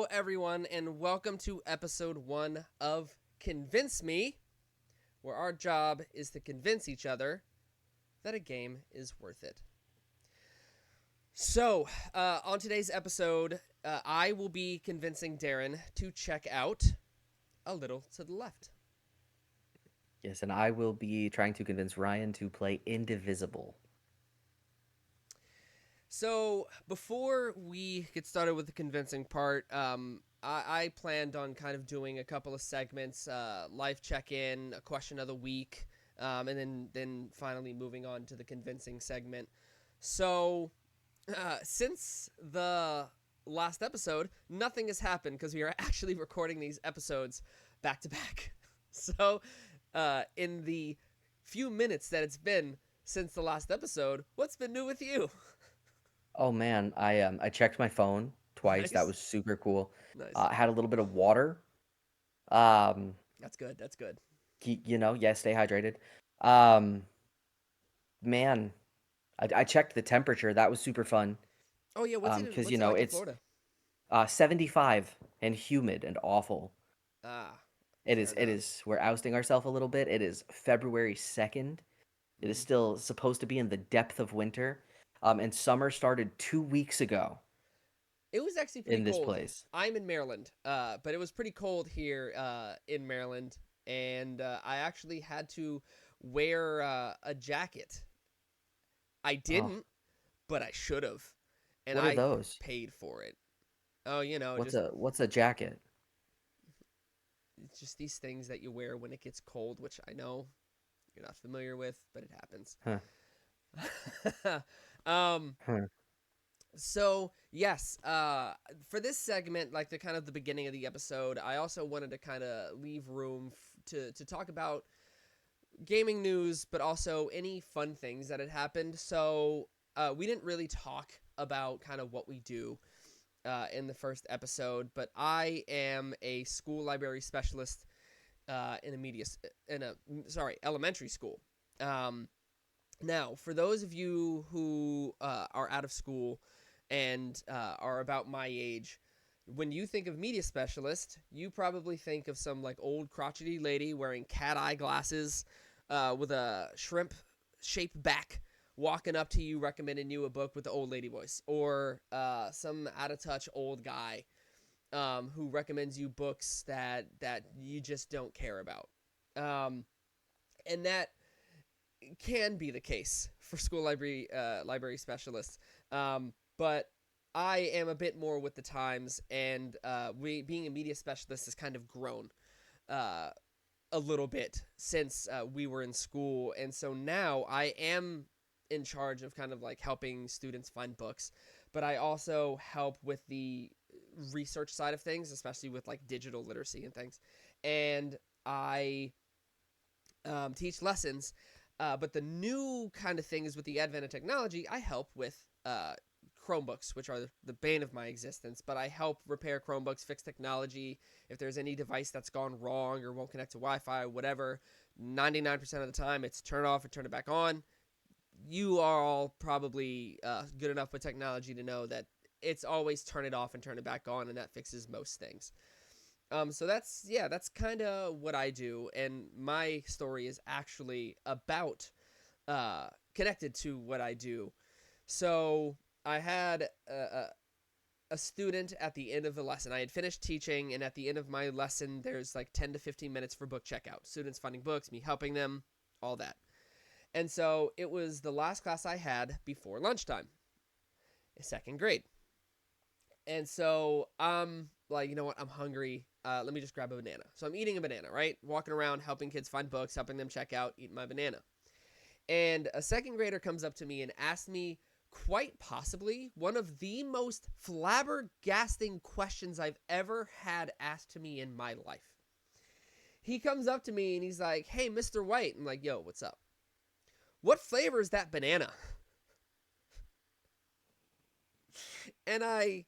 Hello, everyone, and welcome to episode 1 of Convince Me, where our job is to convince each other that a game is worth it. So, on today's episode, I will be convincing Darren to check out A Little to the Left. Yes, and I will be trying to convince Ryan to play Indivisible. So, before we get started with the convincing part, I planned on kind of doing a couple of segments, life check-in, a question of the week, and then finally moving on to the convincing segment. So, since the last episode, nothing has happened because we are actually recording these episodes back to back. So, in the few minutes that it's been since the last episode, what's been new with you? Oh man, I checked my phone twice. That Nice. was super cool. Nice. I had a little bit of water. Um, That's good. That's good. yeah, stay hydrated. Um, man, I checked the temperature. That was super fun. Oh yeah, Because what's it like in it's Florida? 75 and humid and awful. Ah, It fair is. It enough. is. We're ousting ourselves a little bit. It is February 2nd. It is Mm. still supposed to be in the depth of winter. And summer started 2 weeks ago It was actually pretty in this cold. place. I'm in Maryland, but it was pretty cold here in Maryland, and I actually had to wear a jacket. I Oh, didn't, but I should have, and what are I those? paid for it. Oh, What's just a jacket? it's just these things that you wear when it gets cold, which I know you're not familiar with, but it happens. Huh. um, Huh. So yes, for this segment, like the kind of the beginning of the episode, I also wanted to kind of leave room to talk about gaming news, but also any fun things that had happened. So we didn't really talk about kind of what we do in the first episode, but I am a school library specialist in a elementary school. Um, Now, for those of you who are out of school and are about my age, when you think of media specialist, you probably think of some like old crotchety lady wearing cat eye glasses with a shrimp shaped back walking up to you recommending you a book with the old lady voice, or some out of touch old guy who recommends you books that you just don't care about. Um, and that can be the case for school library specialists, but I am a bit more with the times, and we being a media specialist has kind of grown uh, a little bit since we were in school, and so now I am in charge of kind of like helping students find books, but I also help with the research side of things, especially with like digital literacy and things, and I teach lessons. But the new kind of thing is with the advent of technology, I help with Chromebooks, which are the bane of my existence. But I help repair Chromebooks, fix technology. If there's any device that's gone wrong or won't connect to Wi Fi, whatever, 99% of the time it's turn it off and turn it back on. You are all probably good enough with technology to know that it's always turn it off and turn it back on, and that fixes most things. So that's kind of what I do, and my story is actually about connected to what I do. So I had a student at the end of the lesson. I had finished teaching, and at the end of my lesson, there's like 10 to 15 minutes for book checkout. Students finding books, me helping them, all that. And so it was the last class I had before lunchtime, second grade. And so I'm like, you know what? I'm hungry. Let me just grab a banana. So I'm eating a banana, right? Walking around, helping kids find books, helping them check out, eating my banana. And a second grader comes up to me and asks me quite possibly one of the most flabbergasting questions I've ever had asked to me in my life. He comes up to me and he's like, "Hey, Mr. White." I'm like, "Yo, what's up? What flavor is that banana?" And I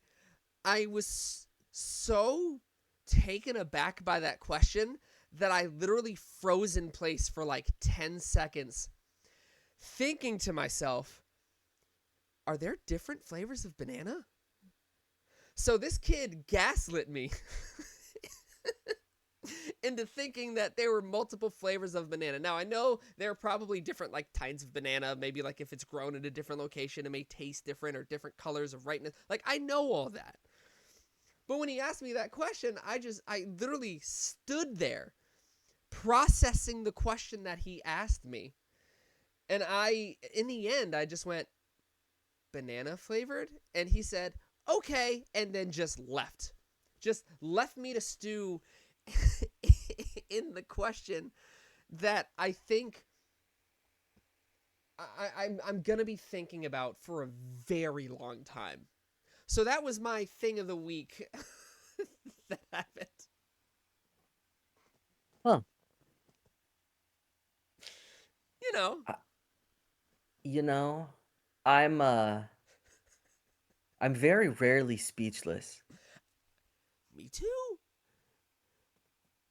was so taken aback by that question that I literally froze in place for like 10 seconds, thinking to myself, are there different flavors of banana? So this kid gaslit me into thinking that there were multiple flavors of banana. Now I know there are probably different like kinds of banana. Maybe like if it's grown in a different location, it may taste different or different colors of ripeness. Like I know all that. But when he asked me that question, I literally stood there processing the question that he asked me. And in the end, I just went, banana flavored? And he said, okay, and then just left. Just left me to stew in the question that I think I'm going to be thinking about for a very long time. So that was my thing of the week that happened. Huh. You know, I, you know, I'm uh I'm very rarely speechless. me too.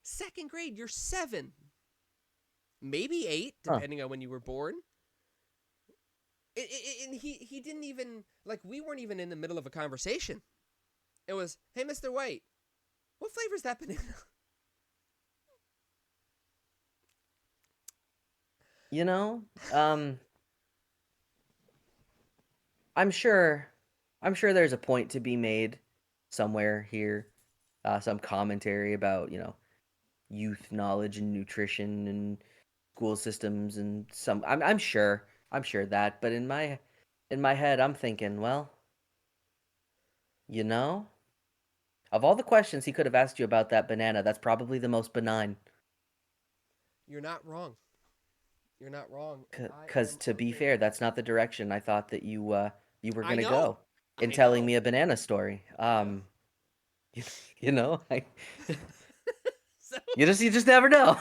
Second grade, you're 7, maybe 8, Huh. depending on when you were born. And he didn't even, like, we weren't even in the middle of a conversation. It was, hey, Mr. White, what flavor is that banana? You know, um I'm sure I'm sure there's a point to be made somewhere here, some commentary about, youth knowledge and nutrition and school systems and I'm sure that, but in my head I'm thinking, well, you know, of all the questions he could have asked you about that banana, that's probably the most benign. You're not wrong. You're not wrong, and I Because am to be fair, amazed. that's not the direction I thought that you were I gonna know. go in I telling know. me a banana story. I know. You, you know, So, you just never know.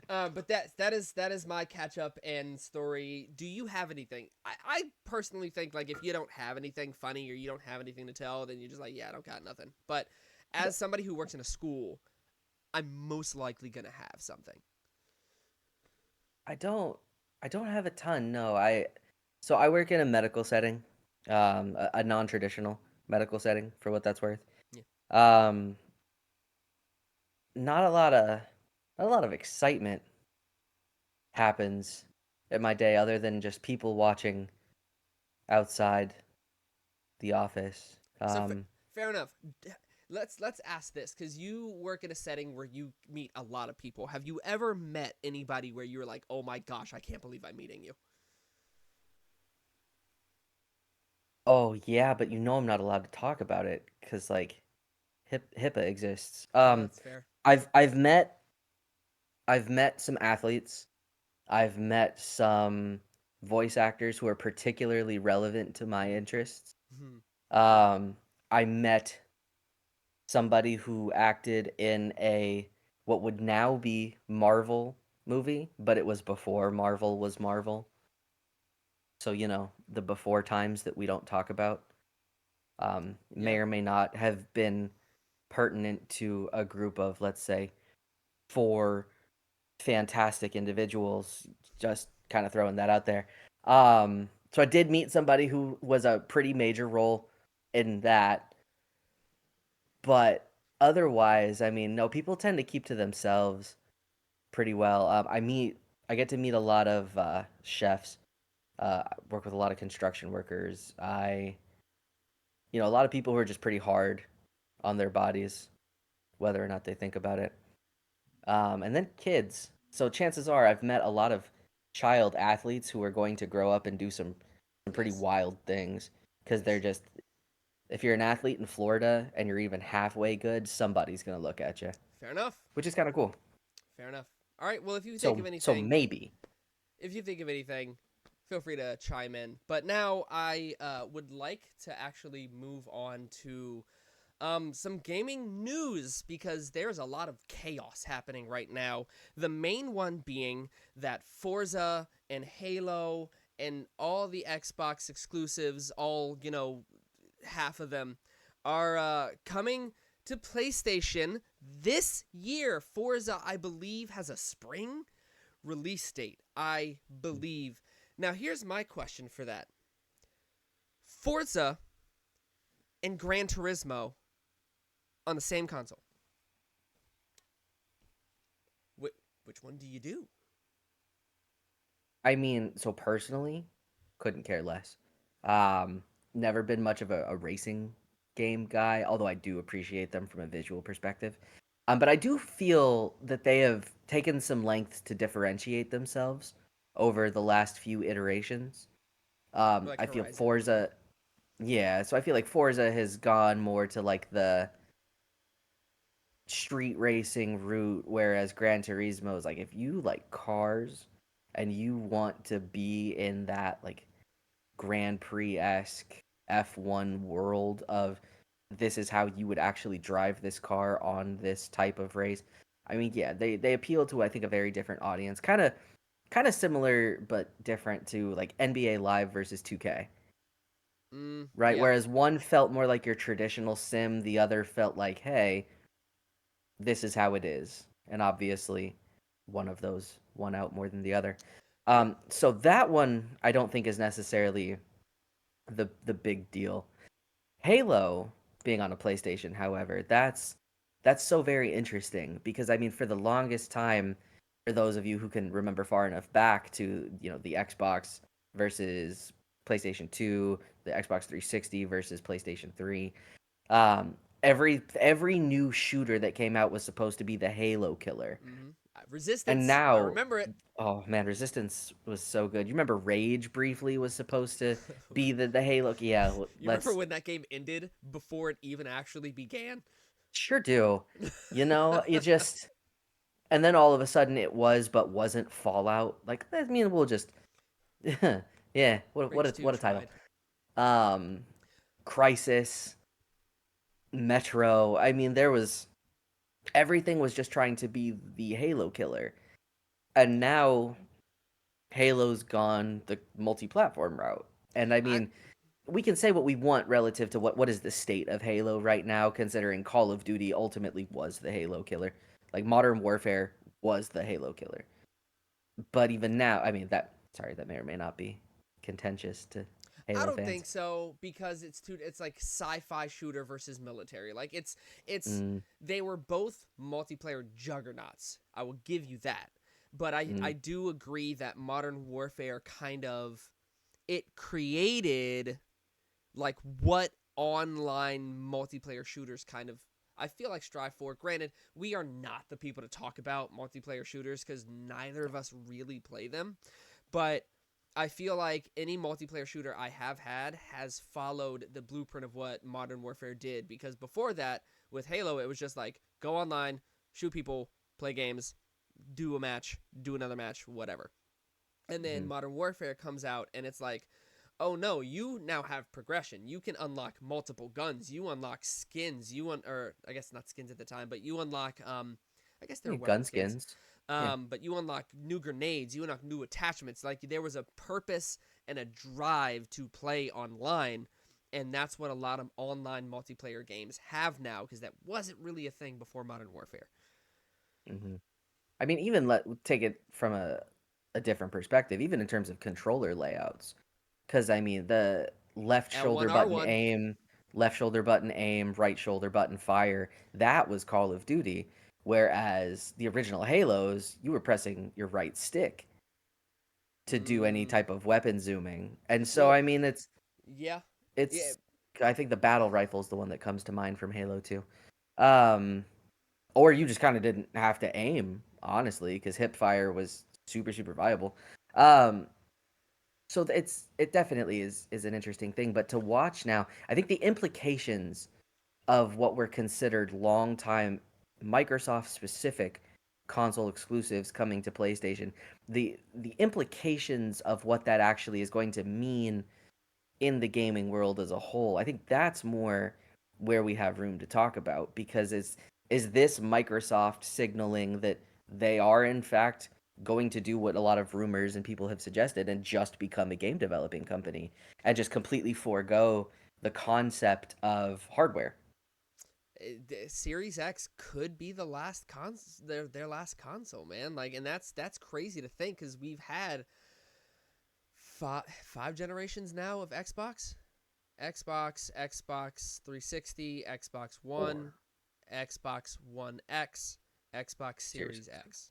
but that is my catch up and story. Do you have anything? I personally think like if you don't have anything funny or you don't have anything to tell, then you're just like, yeah, I don't got nothing. But as somebody who works in a school, I'm most likely gonna have something. I don't I don't have a ton. No, I work in a medical setting, a non-traditional medical setting for what that's worth. Yeah. Um, not a lot of not a lot of excitement happens in my day other than just people watching outside the office. So fair enough. Let's ask this because you work in a setting where you meet a lot of people. Have you ever met anybody where you were like, "Oh my gosh, I can't believe I'm meeting you"? Oh yeah, but I'm not allowed to talk about it because like HIPAA exists. That's fair. I've I've met I've met some athletes. I've met some voice actors who are particularly relevant to my Mm-hmm. interests. Mm-hmm. I met somebody who acted in a what would now be Marvel movie, but it was before Marvel was Marvel. So, the before times that we don't talk about may Yeah. or may not have been pertinent to a group of, let's say, four fantastic individuals, just kind of throwing that out there. So I did meet somebody who was a pretty major role in that, but otherwise, I mean, no, people tend to keep to themselves pretty well. I get to meet a lot of chefs. I work with a lot of construction workers. A lot of people who are just pretty hard on their bodies, whether or not they think about it. And then kids. So chances are I've met a lot of child athletes who are going to grow up and do some pretty Nice. wild things because they're Nice. just if you're an athlete in Florida and you're even halfway good, somebody's gonna look at you, Fair enough. which is kind of cool. Fair enough. All right. Well, So maybe. if you think of anything, feel free to chime in. But now I would like to actually move on to some gaming news because there's a lot of chaos happening right now. The main one being that Forza and Halo and all the Xbox exclusives, all, half of them, are coming to PlayStation this year. Forza, I believe, has a spring release date. I believe. Now, here's my question for that. Forza and Gran Turismo on the same console. Which one do you do? I mean, so personally, couldn't care less. Um, Never been much of a racing game guy, although I do appreciate them from a visual perspective. But I do feel that they have taken some lengths to differentiate themselves over the last few iterations. Like I feel Horizon. Forza, yeah, so I feel like Forza has gone more to like the street racing route, whereas Gran Turismo is like if you like cars and you want to be in that like Grand Prix esque F1 world of this is how you would actually drive this car on this type of race. I mean, yeah, they appeal to I think a very different audience, kind of similar but different to like NBA Live versus 2K, right? Yeah. Whereas one felt more like your traditional sim, the other felt like, hey, this is how it is. And obviously, one of those won out more than the other. Yeah. So that one I don't think is necessarily the big deal. Halo being on a PlayStation, however, that's so very interesting because I mean, for the longest time, for those of you who can remember far enough back to the Xbox versus PlayStation 2, the Xbox 360 versus PlayStation 3, every new shooter that came out was supposed to be the Halo killer. And Resistance. I now, remember it. oh man, Resistance was so good. You remember Rage briefly was supposed to be the Halo? Yeah, You remember let's when that game ended before it even actually began? sure do. You just and then all of a sudden it was but wasn't Fallout. Like I mean, we'll just yeah, Rage 2 what a title. tried. Um Crisis, Metro. I mean, there was everything was just trying to be the Halo killer. And now Halo's gone the multi-platform route. And I I mean, we can say what we want relative to what is the state of Halo right now, considering Call of Duty ultimately was the Halo killer. Like Modern Warfare was the Halo killer. But even now, I mean that may or may not be contentious to I Halo don't fans. think so because it's like sci-fi shooter versus military. Like it's Mm, they were both multiplayer juggernauts. I will give you that. But I mm, do agree that Modern Warfare kind of it created like what online multiplayer shooters kind of I feel like strive for. Granted, we are not the people to talk about multiplayer shooters because neither of us really play them. But I feel like any multiplayer shooter I have had has followed the blueprint of what Modern Warfare did. Because before that, with Halo, it was just like go online, shoot people, play games, do a match, do another match, whatever. And then mm. Modern Warfare comes out, and it's like, oh no, you now have progression. You can unlock multiple guns. You unlock skins. Or I guess not skins at the time, but you unlock I guess there Yeah, are gun weapon skins. skins. Yeah. But you unlock new grenades. You unlock new attachments. Like there was a purpose and a drive to play online, and that's what a lot of online multiplayer games have now because that wasn't really a thing before Modern Warfare. Hmm. I mean, even let take it from a different perspective, even in terms of controller layouts. Because I mean, the L1 R1. left shoulder button aim, right shoulder button fire, that was Call of Duty. Whereas the original Halos, you were pressing your right stick to do any Mm, type of weapon zooming. And so, well, I mean, yeah, yeah. it's, I think the battle rifle is the one that comes to mind from Halo 2. Um, or you just kind of didn't have to aim, honestly, because hip fire was super, super viable. Um, so it definitely is an interesting thing, but to watch now, I think the implications of what were considered long time Microsoft specific console exclusives coming to PlayStation, the implications of what that actually is going to mean in the gaming world as a whole. I think that's more where we have room to talk about because is this Microsoft signaling that they are in fact going to do what a lot of rumors and people have suggested and just become a game developing company and just completely forego the concept of hardware. The Series X could be the last their last console, man. Like, and that's crazy to think because we've had five generations now of Xbox, Xbox, Xbox 360, Xbox One, Or Xbox One X, Xbox Series Series X. X.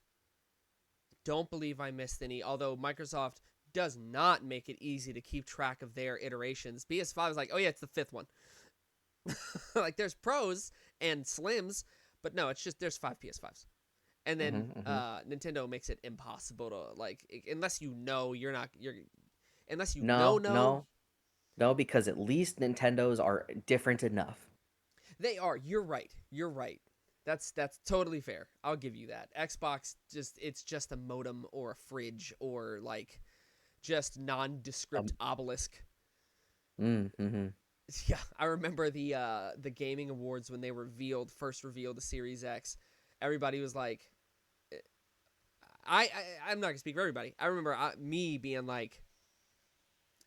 Don't believe I missed any, although Microsoft does not make it easy to keep track of their iterations. PS5 is like, oh yeah, it's the fifth one. Like there's pros and slims, but no, it's just there's five PS5s. And then Mm-hmm, mm-hmm. Nintendo makes it impossible to like unless you know you're unless you No, know no, no, because at least Nintendos are different enough. they are. You're right. You're right. That's totally fair. I'll give you that. Xbox just it's just a modem or a fridge or like just nondescript Um, obelisk. mm-hmm. Yeah, I remember the gaming awards when they first revealed the Series X. Everybody was like, I'm not gonna speak for everybody. I remember me being like,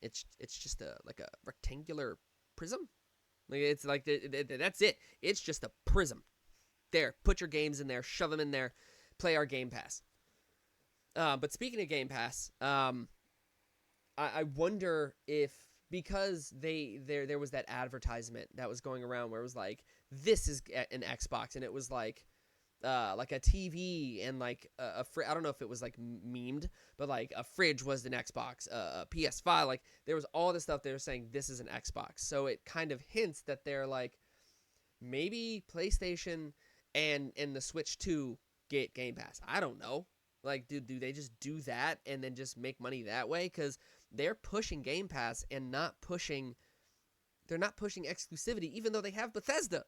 it's just a like a rectangular prism. Like it's like that's it. It's just a prism. There, put your games in there, shove them in there, play our Game Pass. But speaking of Game Pass, I wonder if because there was that advertisement that was going around where it was like this is an Xbox and it was like a TV and like I don't know if it was like memed, but like a fridge was an Xbox, a PS5, like there was all this stuff they were saying this is an Xbox. So it kind of hints that they're like maybe PlayStation and the Switch 2 get Game Pass. I don't know. Like do they just do that and then just make money that way cuz they're pushing Game Pass and they're not pushing exclusivity even though they have Bethesda.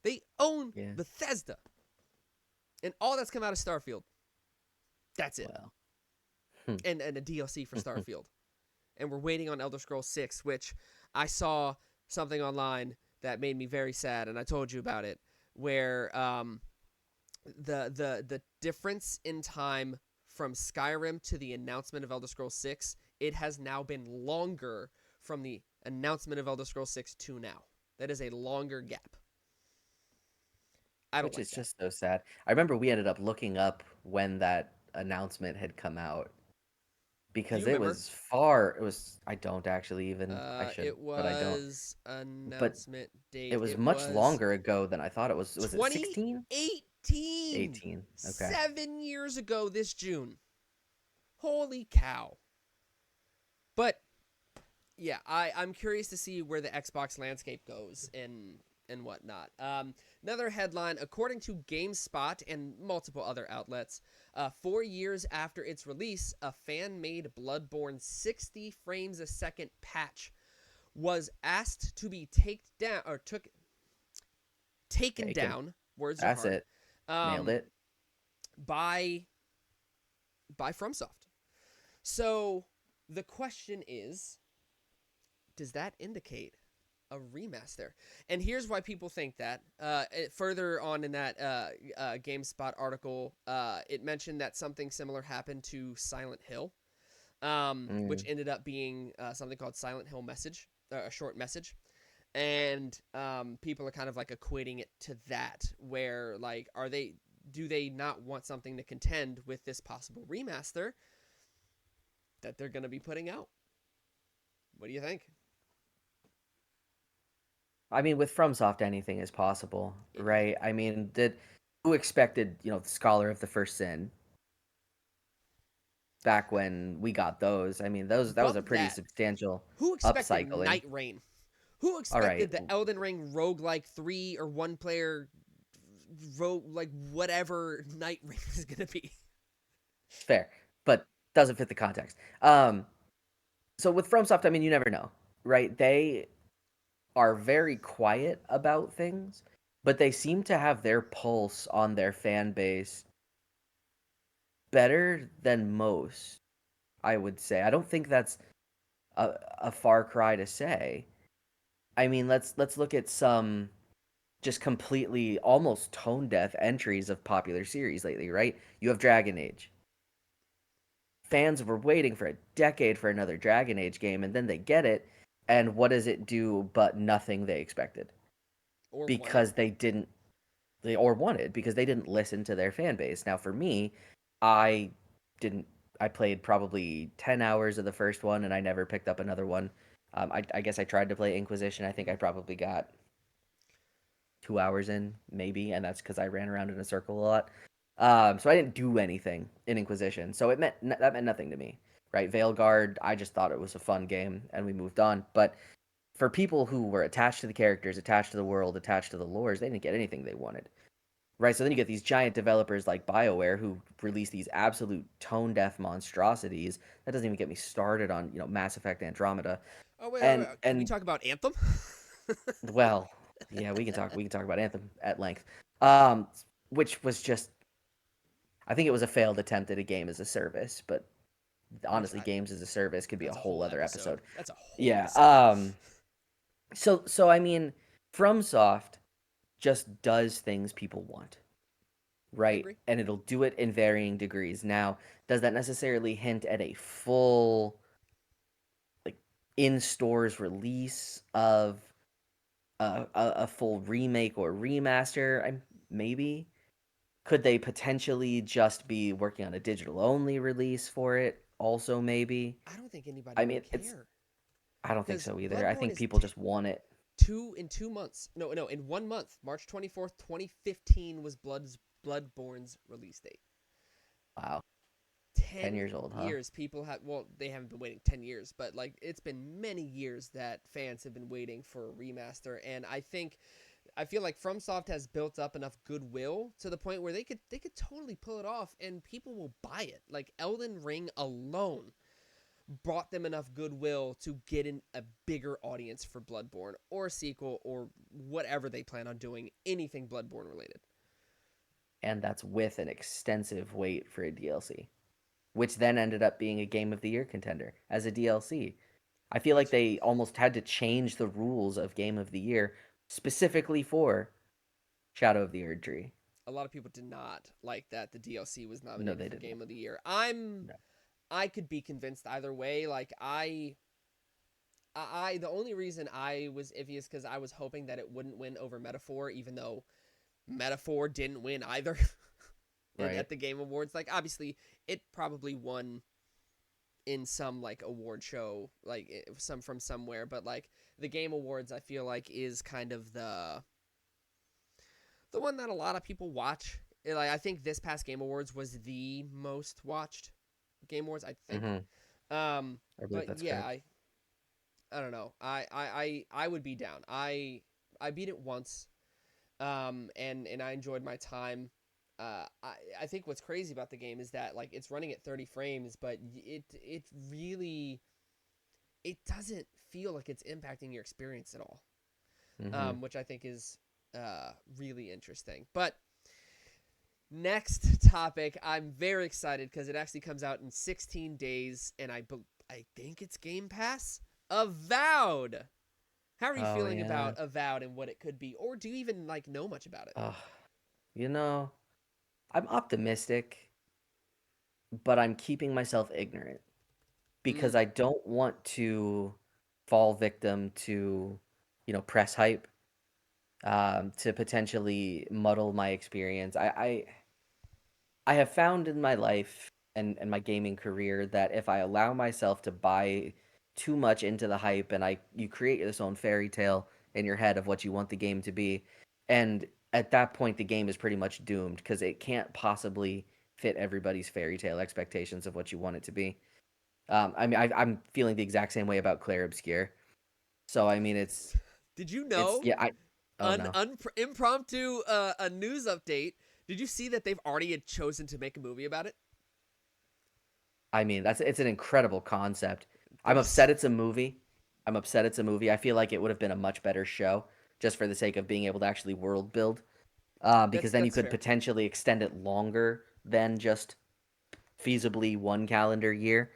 They own Yeah. Bethesda. And all that's come out of Starfield. That's it. Well. And a DLC for Starfield. And we're waiting on Elder Scrolls 6, which I saw something online that made me very sad, and I told you about it, where the difference in time from Skyrim to the announcement of Elder Scrolls 6, it has now been longer from the announcement of Elder Scrolls 6 to now. That is a longer gap. I don't Which like is that. just so sad. I remember we ended up looking up when that announcement had come out Do you because remember? it was, I don't actually even, I should, It but I don't. was But announcement it date. was It much was longer ago than I thought it was. Was it 16? 2018. 18. Okay. 7 years ago this June. Holy cow. But yeah, I'm curious to see where the Xbox landscape goes and whatnot. Another headline: according to GameSpot and multiple other outlets, 4 years after its release, a fan-made Bloodborne 60 frames a second patch was asked to be taken Taken. down. Words are That's hard. it. Nailed Um, it. by FromSoft. So the question is, does that indicate a remaster? And here's why people think that. Further on in that GameSpot article, it mentioned that something similar happened to Silent Hill, which Mm. ended up being something called Silent Hill Message, a short message. And people are kind of like equating it to that, where like, do they not want something to contend with this possible remaster that they're going to be putting out? What do you think? I mean, with FromSoft, anything is possible, right? I mean, did who expected, the Scholar of the First Sin back when we got those? I mean, those that was a Bump pretty that. substantial Who expected upcycling. Night Rain? Who All right, expected the Elden Ring roguelike 3 or one player like whatever Night Rain is going to be? fair, but doesn't fit the context. So with FromSoft, I mean, you never know, right? They are very quiet about things, but they seem to have their pulse on their fan base better than most, I would say. I don't think that's a far cry to say. I mean, let's look at some just completely almost tone deaf entries of popular series lately, right? You have Dragon Age. Fans were waiting for a decade for another Dragon Age game, and then they get it, and what does it do but nothing they expected? Or wanted? Because they didn't listen to their fan base. Now for me, I didn't I played probably 10 hours of the first one and I never picked up another one I guess I tried to play Inquisition. I think I probably got 2 hours in, maybe, and that's because I ran around in a circle a lot. So I didn't do anything in Inquisition. So that meant nothing to me, right? Veilguard, I just thought it was a fun game, and we moved on. But for people who were attached to the characters, attached to the world, attached to the lores, they didn't get anything they wanted, right? So then you get these giant developers like BioWare who release these absolute tone deaf monstrosities. That doesn't even get me started on Mass Effect Andromeda, Oh wait. Can we and talk about Anthem? well, yeah, we can talk about Anthem at length, um, which was just I think it was a failed attempt at a game as a service, but Which honestly, games as a service could be a that's a whole whole other episode. episode. That's a whole Yeah. episode. So I mean, FromSoft just does things people want, I right? agree. And it'll do it in varying degrees. Now, does that necessarily hint at a full, like, in stores release of a full remake or remaster? Maybe. Could they potentially just be working on a digital only release for it? Also, maybe. I don't think anybody I would mean, it's care I don't think because so either. I Bloodborne think is people just want it. two in 2 months. No, in 1 month. March 24th, 2015 was Bloodborne's release date. Wow, 10 10 years old, huh? years people have, well, they haven't been waiting 10 years, but like it's been many years that fans have been waiting for a remaster. And I feel like FromSoft has built up enough goodwill to the point where they could totally pull it off and people will buy it. Like Elden Ring alone brought them enough goodwill to get in a bigger audience for Bloodborne or a sequel or whatever they plan on doing, anything Bloodborne related. And that's with an extensive wait for a DLC, which then ended up being a Game of the Year contender as a DLC. I feel like Which they almost had to change the rules of Game of the Year specifically for Shadow of the Erdtree. a lot of people did not like that the DLC was No, nominated they for didn't. Game of the Year. No. I could be convinced either way. Like the only reason I was iffy is because I was hoping that it wouldn't win over Metaphor, even though Metaphor didn't win either Right. at the Game Awards. Like obviously, it probably won in some like award show, like some from somewhere, but like the Game Awards, I feel like is kind of the one that a lot of people watch. Like I think this past Game Awards was the most watched Game Awards, I think. Mm-hmm. I believe But that's yeah, correct. I don't know. I would be down. I beat it once, and I enjoyed my time. I think what's crazy about the game is that like it's running at 30 frames, but it really it doesn't feel like it's impacting your experience at all. Mm-hmm. Which I think is really interesting. But next topic, I'm very excited because it actually comes out in 16 days, and I think it's Game Pass. Avowed. How are you Oh feeling yeah. about Avowed and what it could be, or do you even like know much about it? Oh, you know, I'm optimistic, but I'm keeping myself ignorant because Mm, I don't want to fall victim to, press hype, to potentially muddle my experience. I have found in my life and my gaming career that if I allow myself to buy too much into the hype and you create this own fairy tale in your head of what you want the game to be, and at that point the game is pretty much doomed because it can't possibly fit everybody's fairy tale expectations of what you want it to be. I mean, I'm feeling the exact same way about Claire Obscure. So I mean, did you it's know yeah. Oh no. impromptu a news update? Did you see that they've already had chosen to make a movie about it? I mean, it's an incredible concept. I'm There's upset it's a movie. I'm upset it's a movie. I feel like it would have been a much better show just for the sake of being able to actually world build. Because then you that's could fair. potentially extend it longer than just feasibly one calendar year.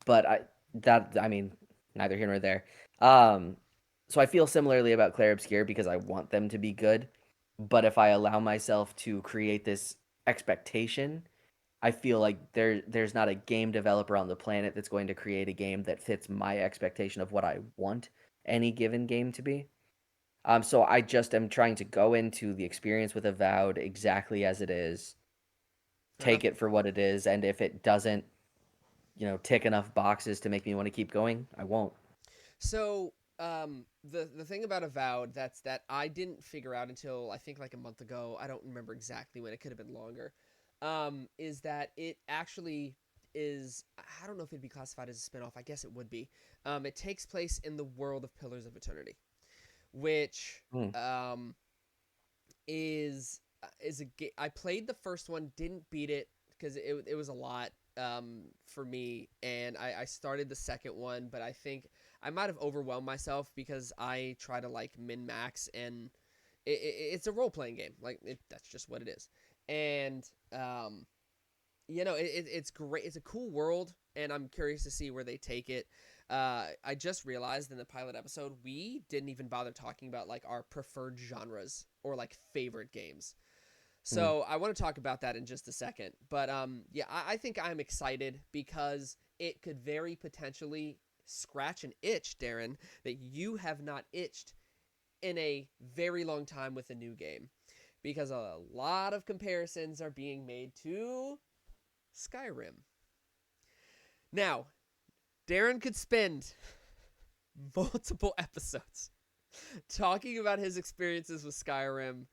But I mean, neither here nor there. Um, so I feel similarly about Claire Obscure because I want them to be good. But if I allow myself to create this expectation, I feel like there's not a game developer on the planet that's going to create a game that fits my expectation of what I want any given game to be. So I just am trying to go into the experience with Avowed exactly as it is, Fair enough. take it for what it is, and if it doesn't, tick enough boxes to make me want to keep going, I won't. So the thing about Avowed that I didn't figure out until I think like a month ago. I don't remember exactly when. It could have been longer. Is that it actually is? I don't know if it'd be classified as a spinoff. I guess it would be. It takes place in the world of Pillars of Eternity, which Mm, um, is a game. I played the first one, didn't beat it because it was a lot for me, and I started the second one, but I think I might have overwhelmed myself because I try to like min max, and it's a role playing game. Like that's just what it is, and it's great. It's a cool world, and I'm curious to see where they take it. I just realized in the pilot episode we didn't even bother talking about like our preferred genres or like favorite games. mm, So I want to talk about that in just a second. But yeah, I think I'm excited because it could very potentially scratch an itch, Darren, that you have not itched in a very long time with a new game. Because a lot of comparisons are being made to Skyrim. Now, Darren could spend multiple episodes talking about his experiences with Skyrim,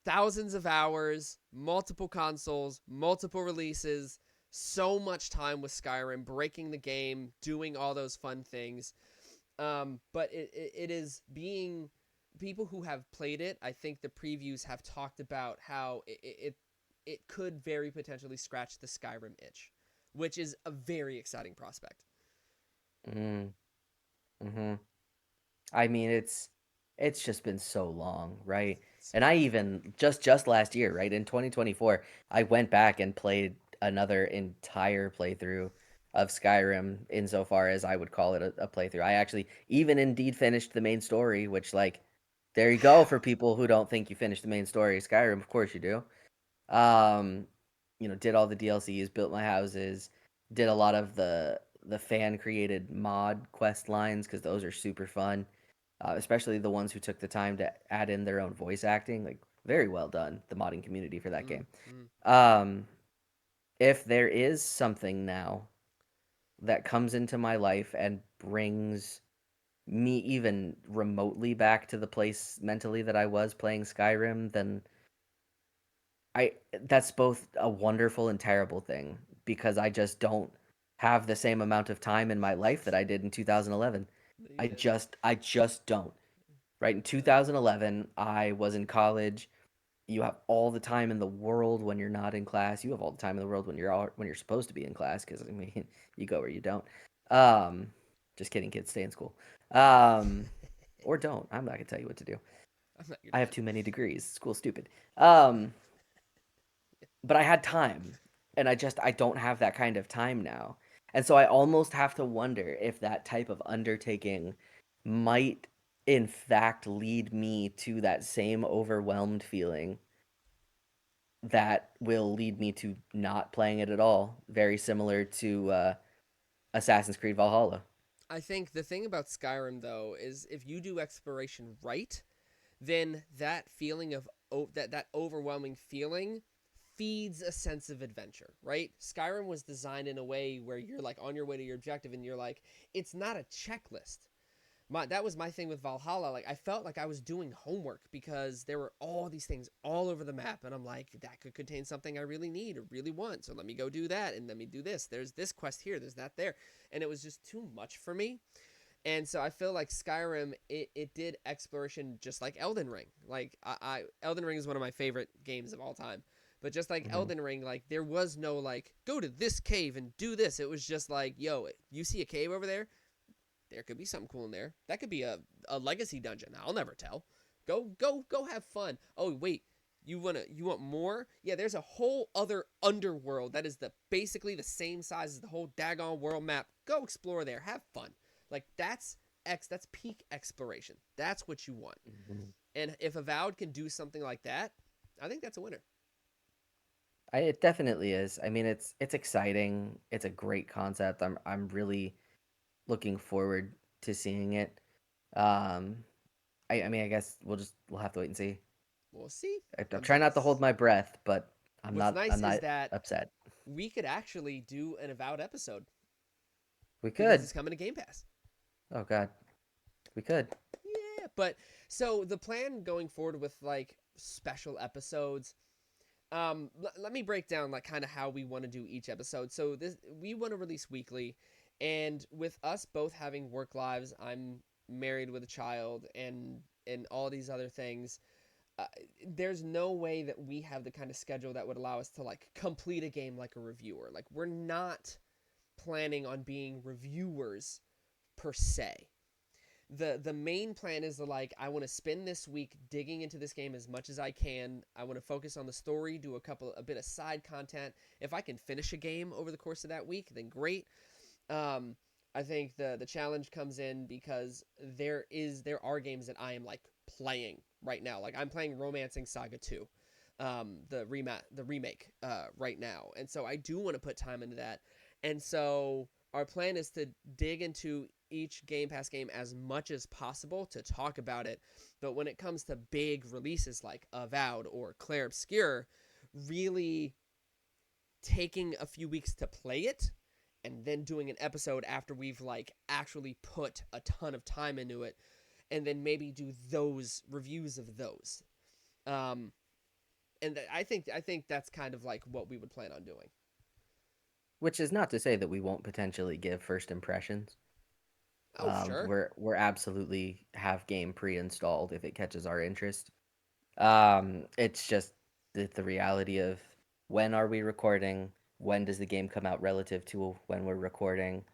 thousands of hours, multiple consoles, multiple releases, so much time with Skyrim, breaking the game, doing all those fun things. But it is being people who have played it. I think the previews have talked about how it could very potentially scratch the Skyrim itch, which is a very exciting prospect. mm, mm-hmm. I mean, it's just been so long, right? So And I long. even just last year, right, in 2024, I went back and played another entire playthrough of Skyrim insofar as I would call it a playthrough. I actually even indeed finished the main story, which like there you go for Wow. people who don't think you finished the main story. Skyrim, of course you do. Um, did all the DLCs, built my houses, did a lot of the fan created mod quest lines because those are super fun, especially the ones who took the time to add in their own voice acting. Like very well done, the modding community for that Mm, game. mm. Um, if there is something now that comes into my life and brings me even remotely back to the place mentally that I was playing Skyrim, then I that's both a wonderful and terrible thing because I just don't have the same amount of time in my life that I did in 2011. Yeah. I just don't. Right? In Uh, 2011, I was in college. You have all the time in the world when you're not in class. You have all the time in the world when you're supposed to be in class because I mean, you go or you don't. Um, just kidding, kids, stay in school. Um, or don't. I'm not gonna tell you what to do. I'm not your I have dad. too many degrees. School's stupid. Um, but I had time, and I don't have that kind of time now. And so I almost have to wonder if that type of undertaking might in fact lead me to that same overwhelmed feeling that will lead me to not playing it at all, very similar to Assassin's Creed Valhalla. I think the thing about Skyrim though is if you do exploration right, then that feeling of that overwhelming feeling feeds a sense of adventure, right? Skyrim was designed in a way where you're like on your way to your objective and you're like it's not a checklist. That was my thing with Valhalla. Like I felt like I was doing homework because there were all these things all over the map, and I'm like, that could contain something I really need or really want. So let me go do that, and let me do this. There's this quest here. There's that there, and it was just too much for me. And so I feel like Skyrim, it did exploration just like Elden Ring. Like Elden Ring is one of my favorite games of all time. But just like Hmm. Elden Ring, like there was no like go to this cave and do this. It was just like, yo, you see a cave over there? There could be something cool in there. That could be a legacy dungeon. I'll never tell. Go have fun. Oh wait, you want more? Yeah, there's a whole other underworld that is the basically the same size as the whole daggone world map. Go explore there. Have fun. Like that's peak exploration. That's what you want. Hmm. And if Avowed can do something like that, I think that's a winner. It definitely is. I mean, it's exciting. It's a great concept. I'm really looking forward to seeing it. Um, I mean, I guess we'll have to wait and see. We'll see. I'm I'm trying not to hold just my breath, but What's I'm nice is not that upset. we could actually do an Avowed episode We because could. it's coming to Game Pass. Oh God. We could. Yeah, but so the plan going forward with like special episodes, let me break down like kind of how we want to do each episode. So this we want to release weekly, and with us both having work lives, I'm married with a child and all these other things. Uh, there's no way that we have the kind of schedule that would allow us to like complete a game like a reviewer. Like we're not planning on being reviewers per se. The main plan is to like I want to spend this week digging into this game as much as I can. I want to focus on the story, do a bit of side content. If I can finish a game over the course of that week, then great. Um, I think the challenge comes in because there are games that I am like playing right now. Like I'm playing Romancing Saga 2, the remake right now, and so I do want to put time into that. And so our plan is to dig into each Game Pass game as much as possible to talk about it. But when it comes to big releases like Avowed or Clair Obscur, really taking a few weeks to play it and then doing an episode after we've like actually put a ton of time into it and then maybe do those reviews of those. Um and I think that's kind of like what we would plan on doing. Which is not to say that we won't potentially give first impressions. Oh, sure. We're absolutely have game pre-installed if it catches our interest. It's just the reality of when are we recording, when does the game come out relative to when we're recording,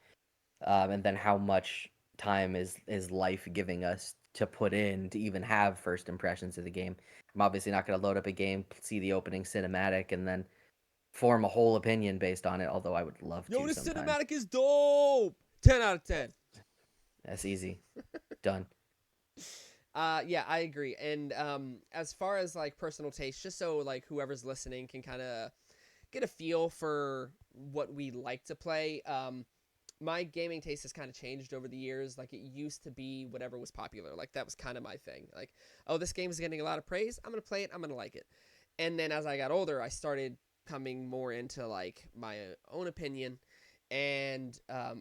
and then how much time is life giving us to put in to even have first impressions of the game. I'm obviously not going to load up a game, see the opening cinematic, and then form a whole opinion based on it. Although I would love Yo, to this sometime. cinematic is dope. 10 out of 10. That's easy. Done. Yeah, I agree. And as far as like personal taste, just so like whoever's listening can kind of get a feel for what we like to play. My gaming taste has kind of changed over the years. Like it used to be whatever was popular. Like that was kind of my thing. Like, oh, this game is getting a lot of praise. I'm gonna play it. I'm gonna like it. And then as I got older, I started coming more into like my own opinion, and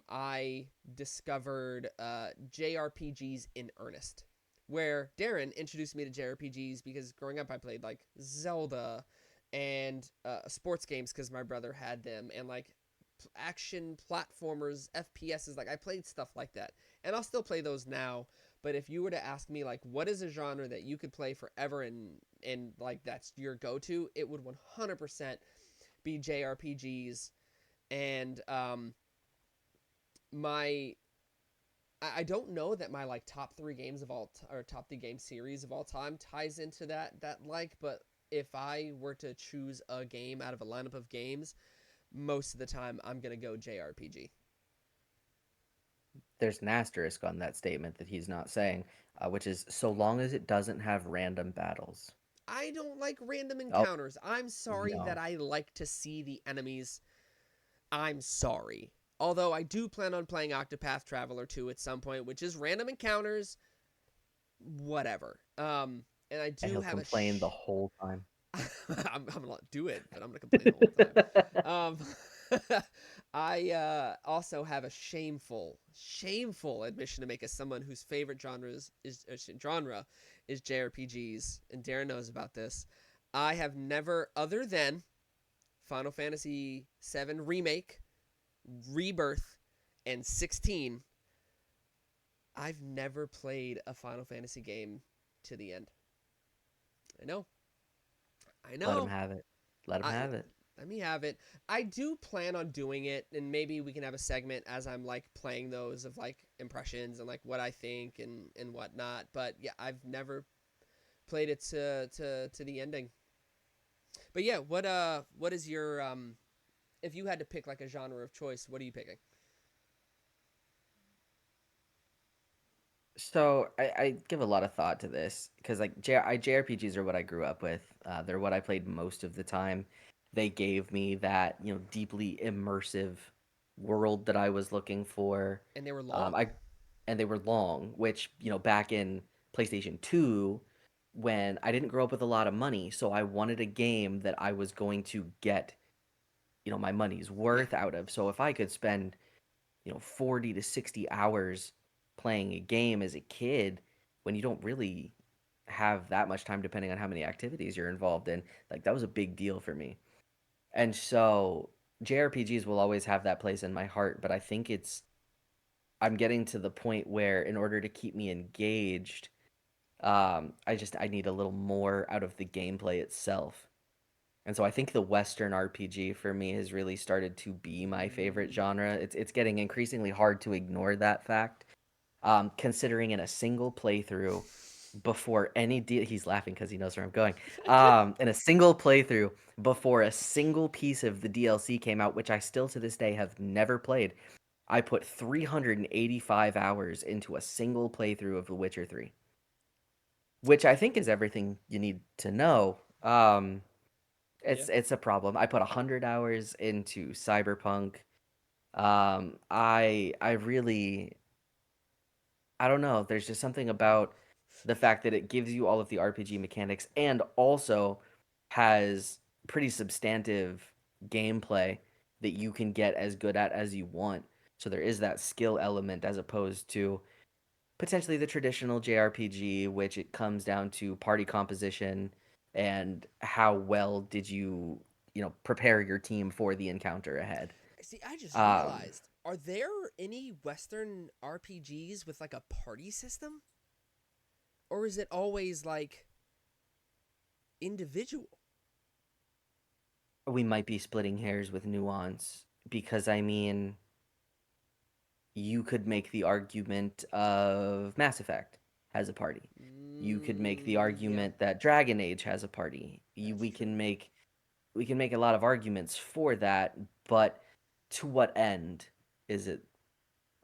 I discovered JRPGs in earnest. Where Darren introduced me to JRPGs because growing up I played like Zelda and sports games because my brother had them, and like action platformers, FPSs. Like I played stuff like that, and I'll still play those now. But if you were to ask me like what is a genre that you could play forever and like that's your go to, it would 100% be JRPGs. And my I don't know that my like top three games of or top three game series of all time ties into that like, but if I were to choose a game out of a lineup of games, most of the time I'm gonna go JRPG. There's an asterisk on that statement that he's not saying, which is so long as it doesn't have random battles. I don't like random Oh, encounters. I'm sorry that no. I like to see the enemies. I'm sorry. Although I do plan on playing Octopath Traveler 2 at some point, which is random encounters, whatever. And I And do he'll have a complain the whole time. I'm gonna do it, but I'm gonna complain the whole time. I also have a shameful admission to make as someone whose favorite genre is JRPGs, and Darren knows about this. I have never, other than Final Fantasy VII Remake, Rebirth, and 16, I've never played a Final Fantasy game to the end. I know, I Let him know. have it. Let him I have it. Let me have it. I do plan on doing it, and maybe we can have a segment as I'm like playing those of like impressions and like what I think and whatnot. But yeah, I've never played it to the ending. But yeah, what is your if you had to pick like a genre of choice, what are you picking? So I give a lot of thought to this because like JRPGs are what I grew up with. They're what I played most of the time. They gave me that deeply immersive world that I was looking for. And they were long. I and they were long, which back in PlayStation 2 when I didn't grow up with a lot of money, so I wanted a game that I was going to get my money's Yeah. worth out of. So if I could spend 40 to 60 hours playing a game as a kid when you don't really have that much time depending on how many activities you're involved in. Like that was a big deal for me. And so JRPGs will always have that place in my heart, but I think I'm getting to the point where in order to keep me engaged, I need a little more out of the gameplay itself. And so I think the Western RPG for me has really started to be my favorite Mm, genre. It's getting increasingly hard to ignore that fact. Considering in a single playthrough before he's laughing because he knows where I'm going. In a single playthrough before a single piece of the DLC came out, which I still to this day have never played, I put 385 hours into a single playthrough of The Witcher 3, which I think is everything you need to know. yeah. It's a problem. I put 100 hours into Cyberpunk. I really I don't know. There's just something about the fact that it gives you all of the RPG mechanics and also has pretty substantive gameplay that you can get as good at as you want. So there is that skill element as opposed to potentially the traditional JRPG, which it comes down to party composition and how well did you prepare your team for the encounter ahead. See, I just Um, realized, are there any Western RPGs with like a party system? Or is it always like individual? we might be splitting hairs with nuance because I mean, you could make the argument of Mass Effect has a party. You could make the Yeah, argument that Dragon Age has a party. that's true. We can make a lot of arguments for that, but to what end is it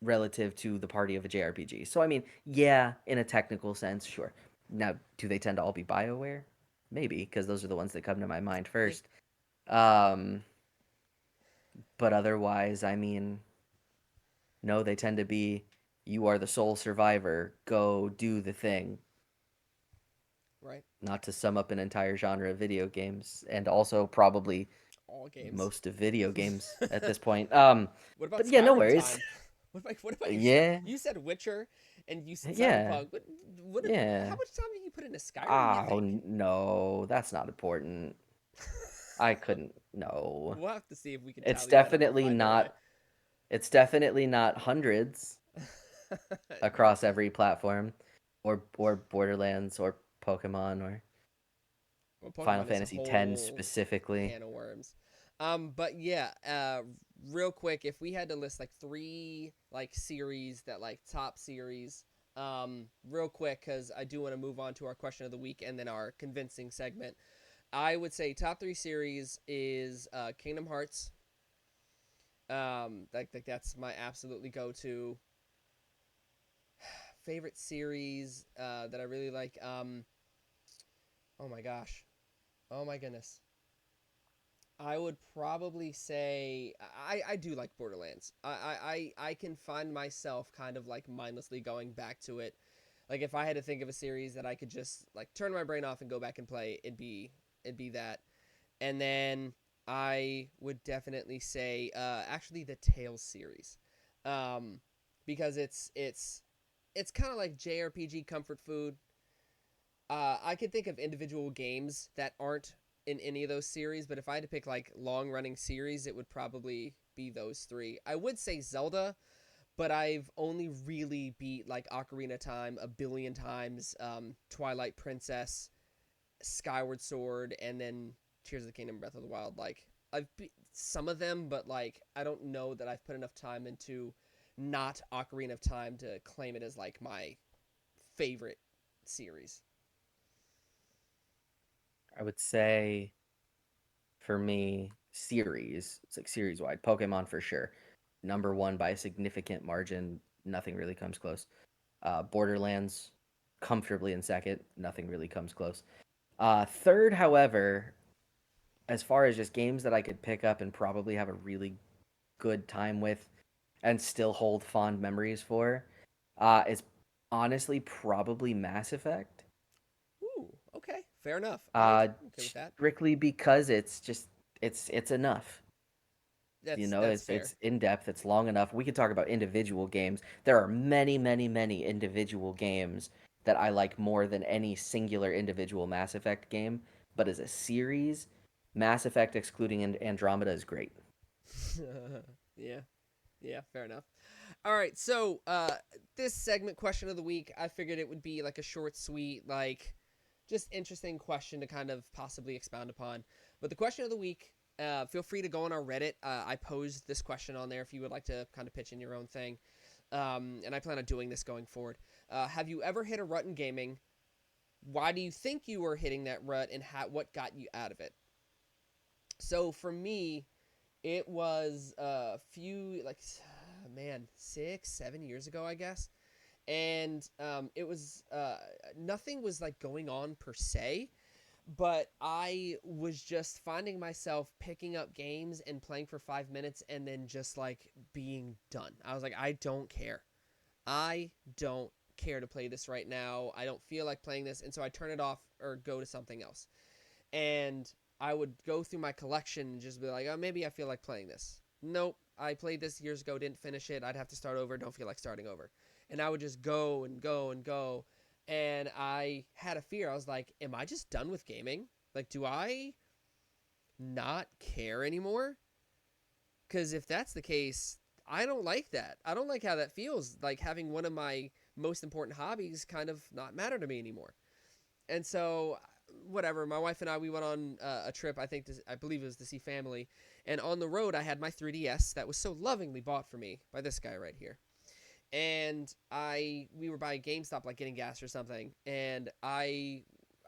relative to the party of a JRPG? So I mean, yeah, in a technical sense, sure. Now, do they tend to all be BioWare? Maybe, because those are the ones that come to my mind They first. Um, but otherwise, I mean, no, they tend to be you are the sole survivor, go do the thing. right Not to sum up an entire genre of video games, and also probably all games. most of video games at this point. What about But yeah, no Skyrim worries. time? What about your Yeah, you said Witcher and you said yeah, Cyberpunk. How yeah. much time did you put into Skyrim, you Oh think? no, that's not important. I couldn't. No, We'll have to see if we can it's tally that up and definitely find a way. not. It's definitely not hundreds No. across every platform, or Borderlands, or Pokemon, or Well, Final Pokemon is a Fantasy X whole specifically. can of worms. But yeah, real quick, if we had to list like three like series that like top series, real quick, because I do want to move on to our question of the week and then our convincing segment. I would say top three series is Kingdom Hearts. Like that's my absolutely go to favorite series that I really like. Oh my gosh, oh my goodness. I would probably say I do like Borderlands. I can find myself kind of like mindlessly going back to it. Like if I had to think of a series that I could just like turn my brain off and go back and play, it'd be that. And then I would definitely say actually the Tales series, um, because it's kind of like JRPG comfort food. I could think of individual games that aren't in any of those series, but if I had to pick like long running series, it would probably be those three. I would say Zelda, but I've only really beat like Ocarina of Time a billion times, Twilight Princess, Skyward Sword, and then Tears of the Kingdom, Breath of the Wild. Like I've beat some of them, but like I don't know that I've put enough time into not Ocarina of Time to claim it as like my favorite series. I would say for me, series, it's like series wide. Pokemon for sure. Number one by a significant margin. Nothing really comes close. Borderlands, comfortably in second. Nothing really comes close. Third, however, as far as just games that I could pick up and probably have a really good time with and still hold fond memories for, is honestly probably Mass Effect. Ooh, okay, fair enough. I'm okay with that. Strictly because it's just it's enough. You That's know, that's it's fair. in depth, it's long enough. We could talk about individual games. There are many, many, many individual games that I like more than any singular individual Mass Effect game. But as a series, Mass Effect excluding Andromeda is great. Yeah. Yeah, fair enough. All right, so this segment question of the week, I figured it would be like a short, sweet, like just interesting question to kind of possibly expound upon. But the question of the week, feel free to go on our Reddit. I posed this question on there if you would like to kind of pitch in your own thing. And I plan on doing this going forward. Have you ever hit a rut in gaming? Why do you think you were hitting that rut, and what got you out of it? So for me, it was a few, like, man, 6, 7 years ago, I guess. And it was nothing was like going on per se, but I was just finding myself picking up games and playing for 5 minutes and then just like being done. I was like, I don't care. I don't care to play this right now. I don't feel like playing this. And so I turn it off or go to something else. And I would go through my collection and just be like, oh, maybe I feel like playing this. Nope, I played this years ago, didn't finish it. I'd have to start over, don't feel like starting over. And I would just go and go and go. And I had a fear. I was like, am I just done with gaming? Like, do I not care anymore? Because if that's the case, I don't like that. I don't like how that feels, like having one of my most important hobbies kind of not matter to me anymore. And so whatever, my wife and I, we went on a trip. I believe it was to see family, and on the road I had my 3DS that was so lovingly bought for me by this guy right here. And we were by GameStop, like getting gas or something, and I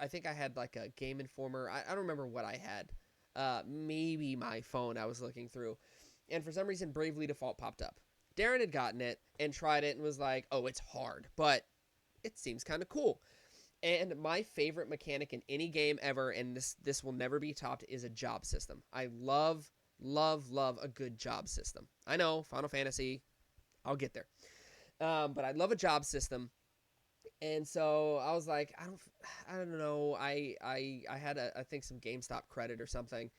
think I had like a Game Informer. I don't remember what I had. Maybe my phone I was looking through, and for some reason Bravely Default popped up. Darren had gotten it and tried it and was like, "Oh, it's hard, but it seems kind of cool." And my favorite mechanic in any game ever, and this will never be topped, is a job system. I love a good job system. I know Final Fantasy, I'll get there, but I love a job system. And so I was like, I don't know. I had I think some GameStop credit or something,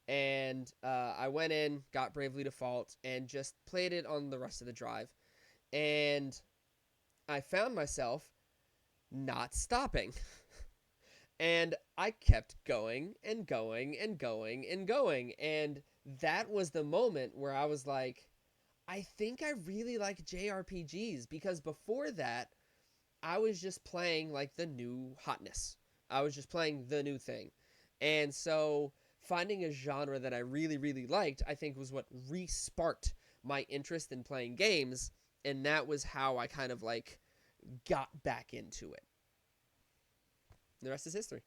and I went in, got Bravely Default, and just played it on the rest of the drive. And I found myself not stopping. And I kept going and going and going and going. And that was the moment where I was like, I think I really like JRPGs, because before that, I was just playing like the new hotness. I was just playing the new thing. And so finding a genre that I really, really liked, I think was what re sparked my interest in playing games. And that was how I kind of like got back into it. The rest is history.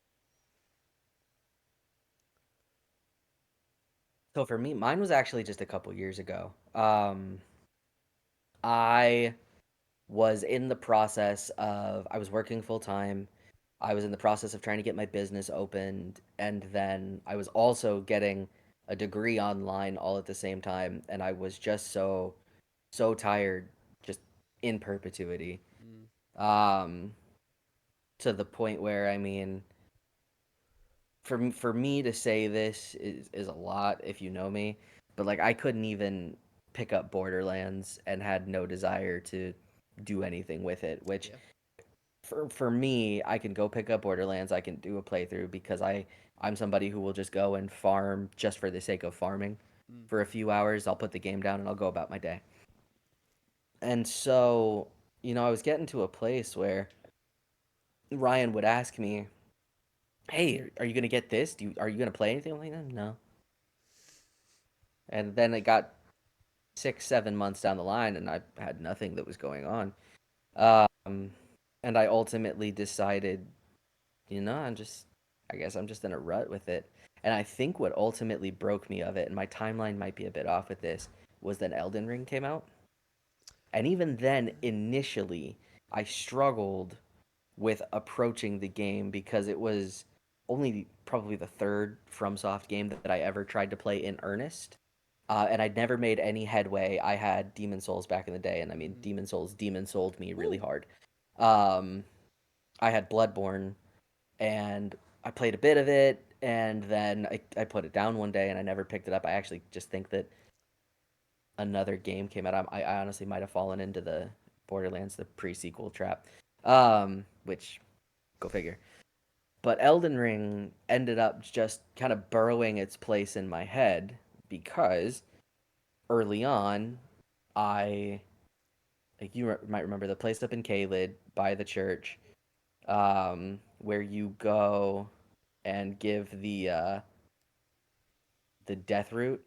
So for me, mine was actually just a couple years ago. I was in the process of I was working full time. I was in the process of trying to get my business opened, and then I was also getting a degree online all at the same time, and I was just so tired, just in perpetuity. Mm, Um, to the point where I mean, for me to say this is a lot if you know me, but like I couldn't even pick up Borderlands and had no desire to do anything with it, which yeah. for me, I can go pick up Borderlands, I can do a playthrough because I'm somebody who will just go and farm just for the sake of farming Mm, for a few hours. I'll put the game down and I'll go about my day. And so, I was getting to a place where Ryan would ask me, "Hey, are you gonna get this? Are you gonna play anything?" I'm like, "No." And then it got 6, 7 months down the line, and I had nothing that was going on. Um, and I ultimately decided, I guess I'm just in a rut with it. And I think what ultimately broke me of it, and my timeline might be a bit off with this, was that Elden Ring came out. And even then, initially, I struggled with approaching the game because it was only probably the third FromSoft game that I ever tried to play in earnest. And I'd never made any headway. I had Demon Souls back in the day, and I mean, mm. Demon Souled me really Woo. hard. Um, I had Bloodborne, and I played a bit of it, and then I put it down one day, and I never picked it up. I actually just think that another game came out, I honestly might have fallen into the Borderlands the pre-sequel trap. Which go figure. But Elden Ring ended up just kind of burrowing its place in my head because early on, I like might remember the place up in Caelid by the church, where you go and give the death root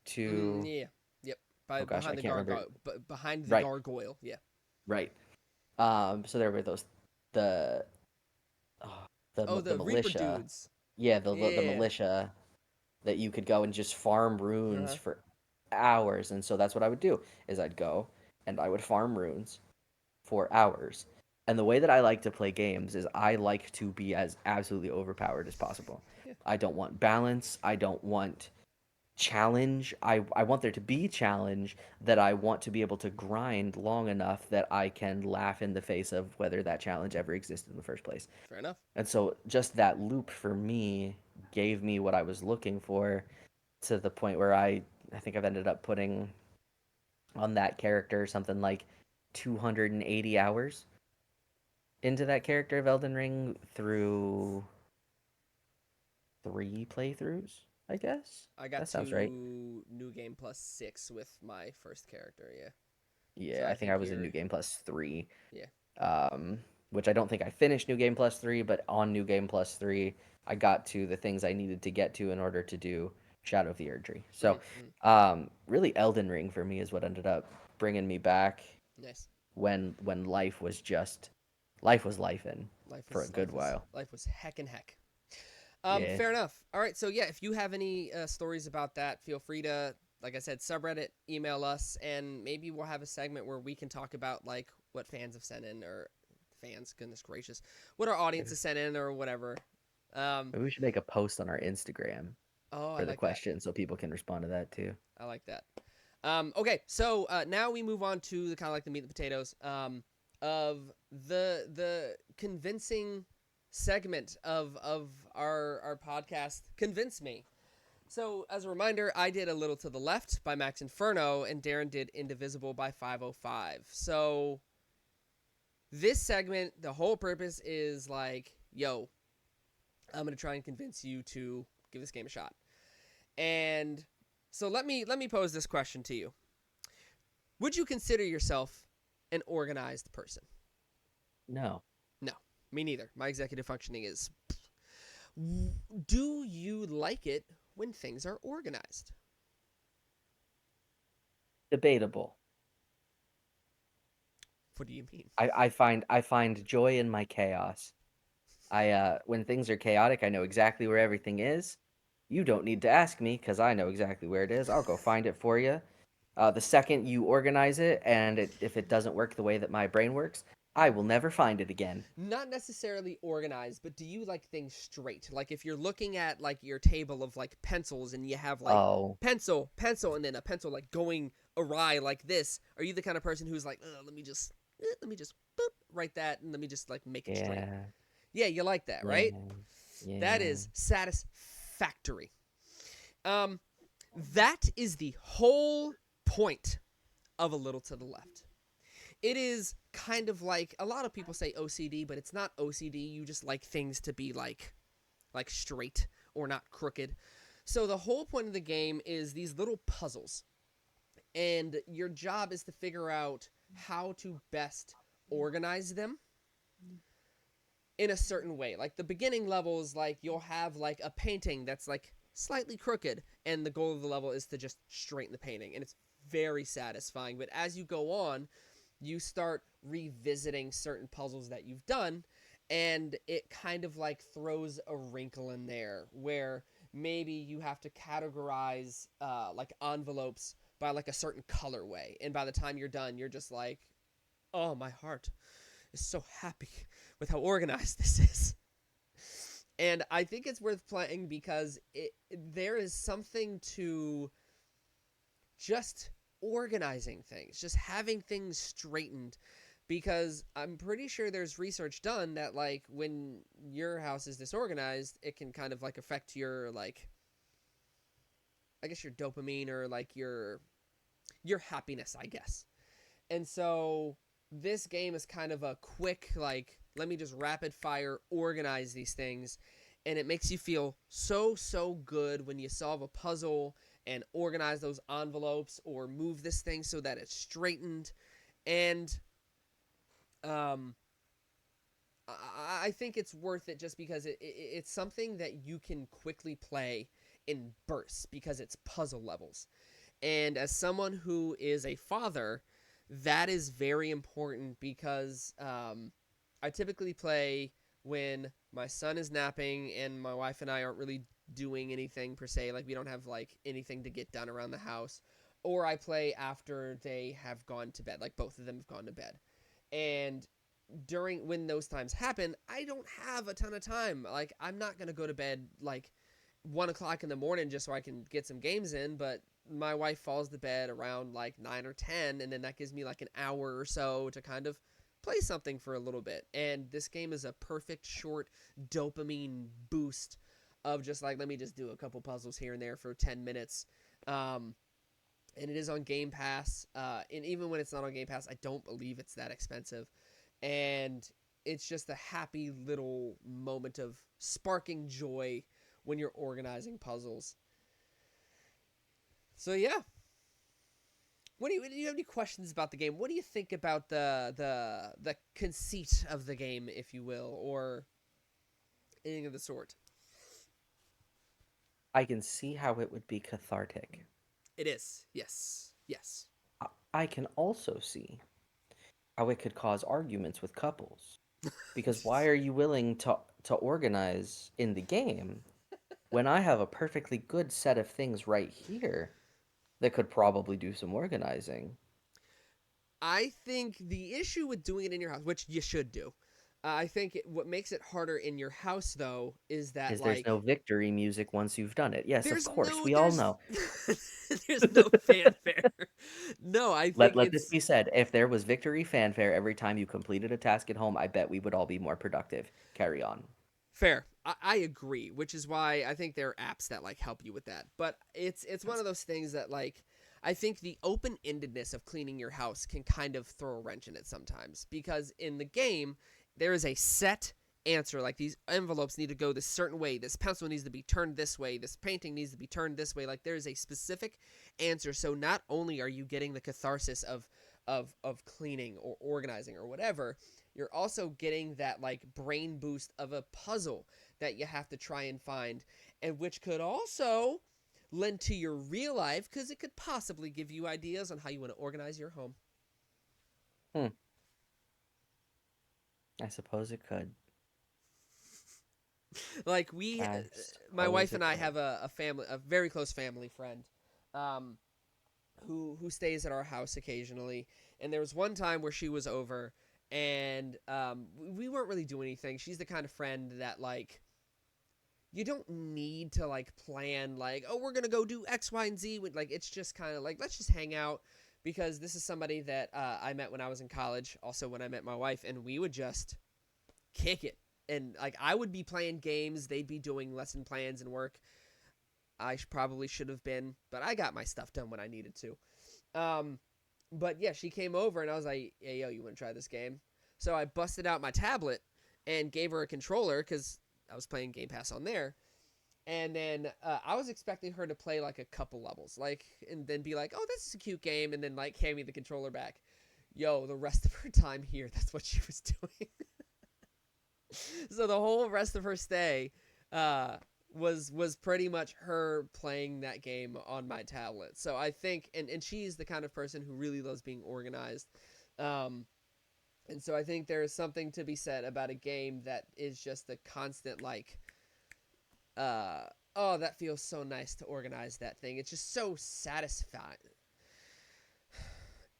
to, Yeah. Yep. By oh gosh, I behind the can't remember. behind the Right, gargoyle. Yeah. right. So there were those the oh, Oh, the the Reaper militia, dudes. yeah, the Yeah. militia that you could go and just farm runes Uh-huh. for hours. And so that's what I would do is I'd go and I would farm runes for hours. And the way that I like to play games is I like to be as absolutely overpowered as possible. Yeah. I don't want balance. I don't want challenge. I want there to be challenge, that I want to be able to grind long enough that I can laugh in the face of whether that challenge ever existed in the first place. Fair enough. And so just that loop for me gave me what I was looking for, to the point where I think I've ended up putting on that character something like 280 hours into that character of Elden Ring through 3 playthroughs, I guess. I got That sounds right. to New Game Plus 6 with my first character. Yeah. So Yeah, I I think think I was in you're. New Game Plus 3. Yeah. Um, which I don't think I finished New Game Plus 3, but on New Game Plus 3, I got to the things I needed to get to in order to do Shadow of the Erdtree. So, Mm-hmm. really, Elden Ring for me is what ended up bringing me back Nice. when life was life in for a good while. Life was heck and heck. Yeah. Fair enough. All right, so yeah, if you have any stories about that, feel free to, like I said, subreddit, email us, and maybe we'll have a segment where we can talk about like what fans have sent in, or fans, goodness gracious, what our audience has sent in, or whatever. Um, Maybe we should make a post on our Instagram oh, I for the like that. question so people can respond to that too. I like that. Okay, so now we move on to the kind of like the meat and potatoes of the convincing segment of our podcast. Convince me. So as a reminder, I did A Little to the Left by Max Inferno, and Darren did Indivisible by 505. So this segment, the whole purpose is like, yo, I'm gonna try and convince you to give this game a shot. And so let me pose this question to you. Would you consider yourself an organized person? No. No, me neither. My executive functioning is. Do you like it when things are organized? Debatable. What do you mean? I find joy in my chaos. When things are chaotic, I know exactly where everything is. You don't need to ask me because I know exactly where it is. I'll go find it for you. The second you organize it, and if it doesn't work the way that my brain works, I will never find it again. Not necessarily organized, but do you like things straight? Like if you're looking at like your table of like pencils and you have like Oh, pencil, pencil, and then a pencil like going awry like this, are you the kind of person who's like, let me just boop, write that and let me just like make it straight? yeah, Yeah, you like that, yeah, right? That yeah. is satisfactory. Um, that is the whole point of A Little to the Left. It is kind of like a lot of people say OCD, but it's not OCD. You just like things to be like straight or not crooked. So the whole point of the game is these little puzzles, and your job is to figure out how to best organize them in a certain way. Like the beginning levels, like you'll have like a painting that's like slightly crooked, and the goal of the level is to just straighten the painting, and it's very satisfying. But as you go on, you start revisiting certain puzzles that you've done, and it kind of like throws a wrinkle in there where maybe you have to categorize like envelopes by like a certain colorway, and by the time you're done, you're just like, oh, my heart is so happy with how organized this is. And I think it's worth playing because there is something to just organizing things, just having things straightened. Because I'm pretty sure there's research done that like when your house is disorganized, it can kind of like affect your like, I guess your dopamine or like your your happiness, I guess. And so this game is kind of a quick, like, let me just rapid fire organize these things. And it makes you feel so good when you solve a puzzle and organize those envelopes or move this thing so that it's straightened. And um, I think it's worth it just because it's something that you can quickly play in bursts because it's puzzle levels. And as someone who is a father, that is very important because I typically play when my son is napping and my wife and I aren't really doing anything per se. Like, we don't have like anything to get done around the house. Or I play after they have gone to bed, like both of them have gone to bed. And during when those times happen, I don't have a ton of time. Like, I'm not gonna go to bed like 1 o'clock in the morning just so I can get some games in, but my wife falls to bed around like 9 or 10, and then that gives me like an hour or so to kind of play something for a little bit. And this game is a perfect short dopamine boost of just like, let me just do a couple puzzles here and there for 10 minutes. And it is on Game Pass. And even when it's not on Game Pass, I don't believe it's that expensive. And it's just a happy little moment of sparking joy when you're organizing puzzles. So yeah, do you have any questions about the game? What do you think about the conceit of the game, if you will, or anything of the sort? I can see how it would be cathartic. It is. Yes. Yes. I can also see how it could cause arguments with couples. Because why are you willing to organize in the game when I have a perfectly good set of things right here that could probably do some organizing? I think the issue with doing it in your house, which you should do, I think what makes it harder in your house though is that Is there's no like victory music once you've done it. Yes, of there's course, no we all there's know. there's no fanfare. No, I think Let this it's be said. If there was victory fanfare every time you completed a task at home, I bet we would all be more productive. Carry on. fair. I agree, which is why I think there are apps that like help you with that. But it's one of those things that like I think the open endedness of cleaning your house can kind of throw a wrench in it sometimes because in the game there is a set answer. Like, these envelopes need to go this certain way. This pencil needs to be turned this way. This painting needs to be turned this way. Like, there is a specific answer. So not only are you getting the catharsis of cleaning or organizing or whatever, you're also getting that like brain boost of a puzzle that you have to try and find, and which could also lend to your real life because it could possibly give you ideas on how you want to organize your home. Hmm. I suppose it could. Like, I my suppose wife and it I could. have a family, a very close family friend, um, who stays at our house occasionally. And there was one time where she was over, and we weren't really doing anything. She's the kind of friend that like you don't need to like plan like, oh, we're gonna go do X, Y, and Z. With like, it's just kind of like, let's just hang out, because this is somebody that I met when I was in college, also when I met my wife, and we would just kick it. And like, I would be playing games, they'd be doing lesson plans and work. I probably should have been, but I got my stuff done when I needed to. Um, but yeah, she came over and I was like, "Hey, yo, you want to try this game?" So I busted out my tablet and gave her a controller because I was playing Game Pass on there. And then I was expecting her to play like a couple levels, like, and then be like, "Oh, this is a cute game," and then like hand me the controller back. Yo, the rest of her time here, that's what she was doing. So the whole rest of her stay uh, was pretty much her playing that game on my tablet. So I think, and she's the kind of person who really loves being organized. Um, and so I think there is something to be said about a game that is just a constant like, uh, oh, that feels so nice to organize that thing. It's just so satisfying.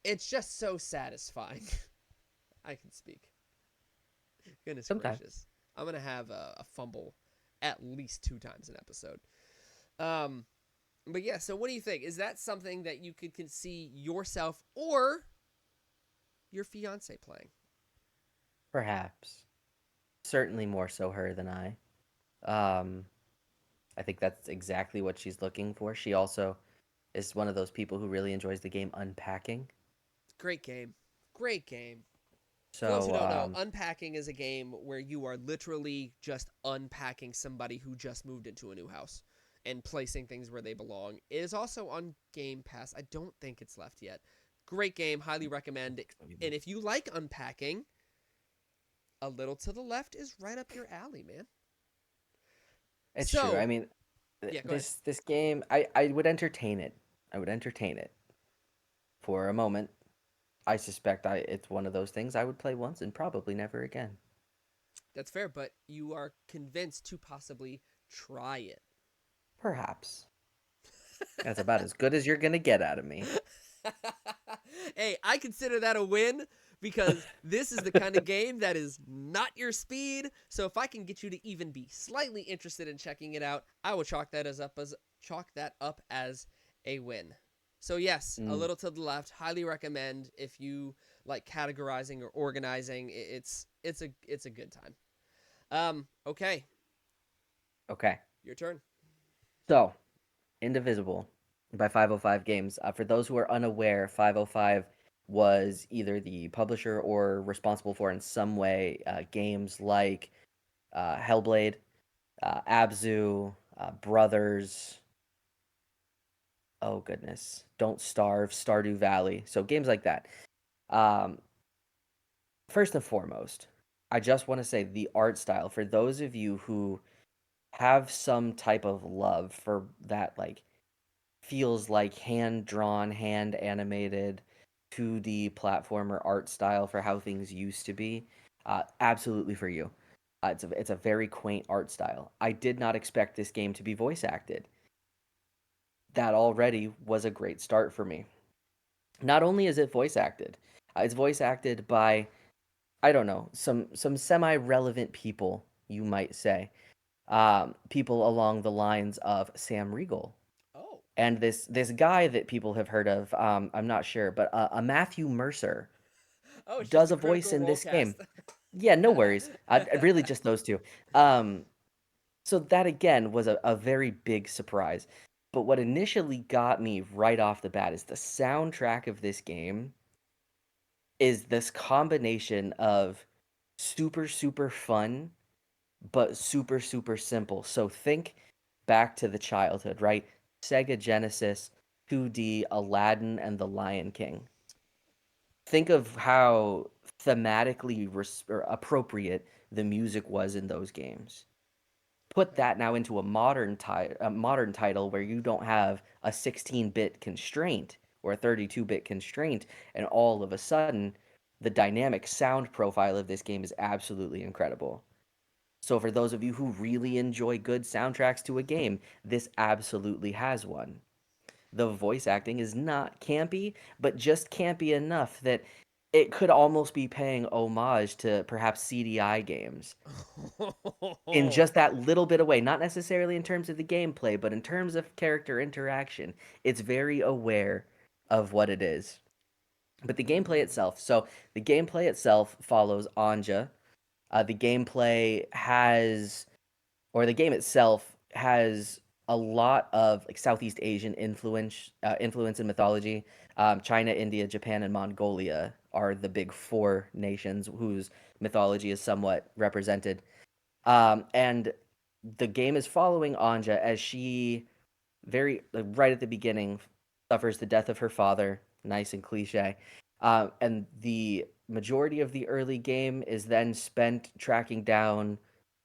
It's just so satisfying. I can speak. Goodness Sometimes. gracious. I'm gonna have a fumble at least 2 times an episode. Um, but yeah, so what do you think? Is that something that you could see yourself or your fiance playing? Perhaps. Certainly more so her than I. Um, I think that's exactly what she's looking for. She also is one of those people who really enjoys the game Unpacking. Great game. Great game. For those who So, don't know, unpacking is a game where you are literally just unpacking somebody who just moved into a new house and placing things where they belong. It is also on Game Pass. I don't think it's left yet. Great game, highly recommend. And if you like unpacking, A Little to the Left is right up your alley, man. it's true. I So, mean, yeah, go ahead. this game, I would entertain it. I would entertain it for a moment. I suspect it's one of those things I would play once and probably never again. That's fair, but you are convinced to possibly try it. Perhaps. That's about as good as you're gonna get out of me. Hey, I consider that a win because this is the kind of game that is not your speed. So if I can get you to even be slightly interested in checking it out, I will chalk that up as a win. So yes, A Mm, Little to the Left, highly recommend if you like categorizing or organizing. It's a good time. Okay, okay. your turn. So, Indivisible by 505 Games. For those who are unaware, 505 was either the publisher or responsible for, in some way, games like Hellblade, Abzu, Brothers. Oh goodness, Don't Starve, Stardew Valley. So games like that. Um, First and foremost, I just want to say the art style for those of you who have some type of love for that, like feels like hand drawn, hand animated 2D platformer art style for how things used to be. Absolutely for you. It's a very quaint art style. I did not expect this game to be voice acted. That already was a great start for me. Not only is it voice acted, it's voice acted by, I don't know, some semi relevant people, you might say, people along the lines of Sam Riegel Oh, and this guy that people have heard of. I'm not sure, but a Matthew Mercer oh, it's just does the a voice Critical in Role this game. cast. Yeah, no worries. Really, just those two. Um, so that again was a very big surprise. But what initially got me right off the bat is the soundtrack of this game is this combination of super, super fun, but super, super simple. So think back to the childhood, right? Sega Genesis, 2D, Aladdin, and The Lion King. Think of how thematically or appropriate the music was in those games. Put Okay. that now into a modern title where you don't have a 16-bit constraint or a 32-bit constraint, and all of a sudden the dynamic sound profile of this game is absolutely incredible. So for those of you who really enjoy good soundtracks to a game, this absolutely has one. The voice acting is not campy, but just campy enough that it could almost be paying homage to perhaps CDI games in just that little bit of way, not necessarily in terms of the gameplay, but in terms of character interaction. It's very aware of what it is. But the gameplay itself follows Anja. The gameplay has, or the game itself has a lot of like Southeast Asian influence in mythology. China, India, Japan, and Mongolia are the big four nations whose mythology is somewhat represented. And the game is following Anja as she very like, right at the beginning suffers the death of her father. Nice and cliche. And the majority of the early game is then spent tracking down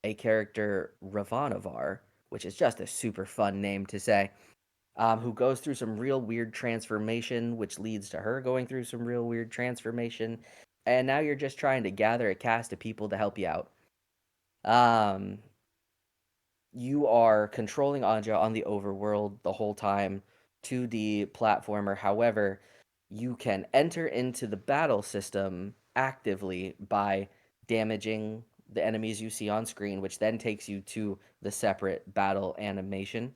a character, Ravanavar, which is just a super fun name to say, who goes through some real weird transformation, which leads to her going through some real weird transformation. And now you're just trying to gather a cast of people to help you out. Um, you are controlling Anja on the overworld the whole time, 2D platformer. However, you can enter into the battle system actively by damaging the enemies you see on screen, which then takes you to the separate battle animation.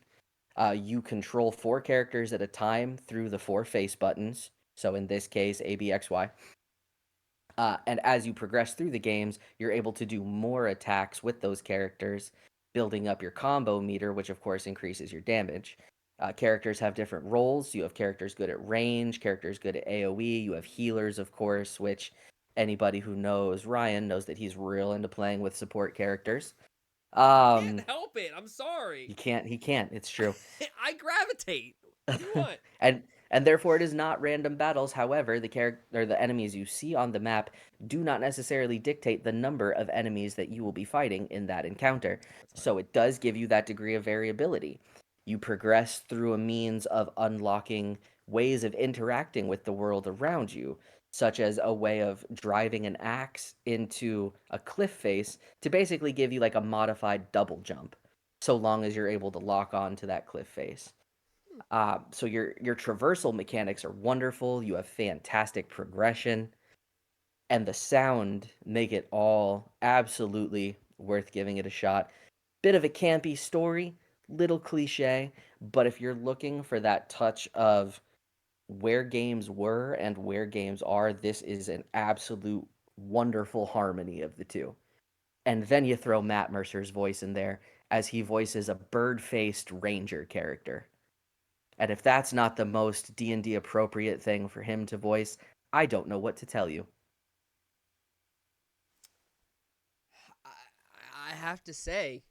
You control four characters at a time through the four face buttons. So in this case, A, B, X, Y. And as you progress through the games, you're able to do more attacks with those characters, building up your combo meter, which of course increases your damage. Characters have different roles. You have characters good at range, characters good at AoE. You have healers, of course, which anybody who knows Ryan knows that he's real into playing with support characters. I can't Um, help it. I'm sorry. he can't. It's true. I gravitate. What do you want? and and therefore it is not random battles. However, the character or the enemies you see on the map do not necessarily dictate the number of enemies that you will be fighting in that encounter. That's fine. So it does give you that degree of variability. You progress through a means of unlocking ways of interacting with the world around you, such as a way of driving an axe into a cliff face to basically give you like a modified double jump, so long as you're able to lock on to that cliff face. Hmm. So your traversal mechanics are wonderful. You have fantastic progression, and the sound make it all absolutely worth giving it a shot. Bit of a campy story, little cliche, but if you're looking for that touch of where games were and where games are, this is an absolute wonderful harmony of the two. And then you throw Matt Mercer's voice in there as he voices a bird-faced ranger character. And if that's not the most D&D appropriate thing for him to voice, I don't know what to tell you. I have to say,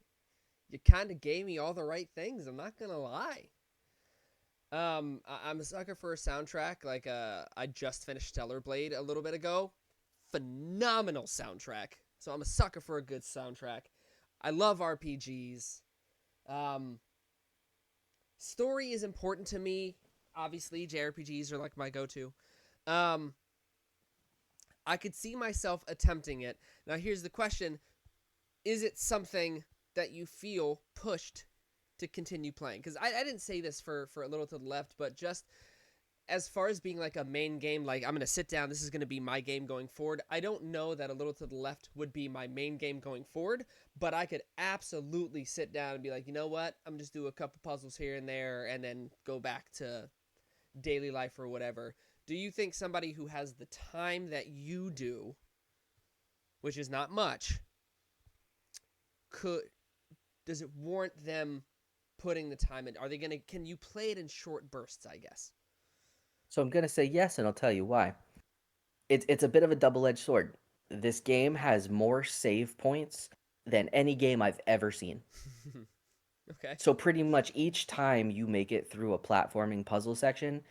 you kind of gave me all the right things. I'm not gonna lie. I'm a sucker for a soundtrack. Like, I just finished Stellar Blade a little bit ago. Phenomenal soundtrack. So I'm a sucker for a good soundtrack. I love RPGs. Um, Story is important to me. Obviously, JRPGs are like my go-to. Um, I could see myself attempting it. Now, here's the question: is it something that you feel pushed to continue playing? Because I didn't say this for a little to the left, but just as far as being like a main game, like I'm going to sit down, this is going to be my game going forward. I don't know that a little to the left would be my main game going forward, but I could absolutely sit down and be like, you know what? I'm just do a couple puzzles here and there and then go back to daily life or whatever. Do you think somebody who has the time that you do, which is not much, could does it warrant them putting the time in? Are they gonna? Can you play it in short bursts? I guess. So I'm going to say yes, and I'll tell you why. It's a bit of a double-edged sword. This game has more save points than any game I've ever seen. Okay. So pretty much each time you make it through a platforming puzzle section,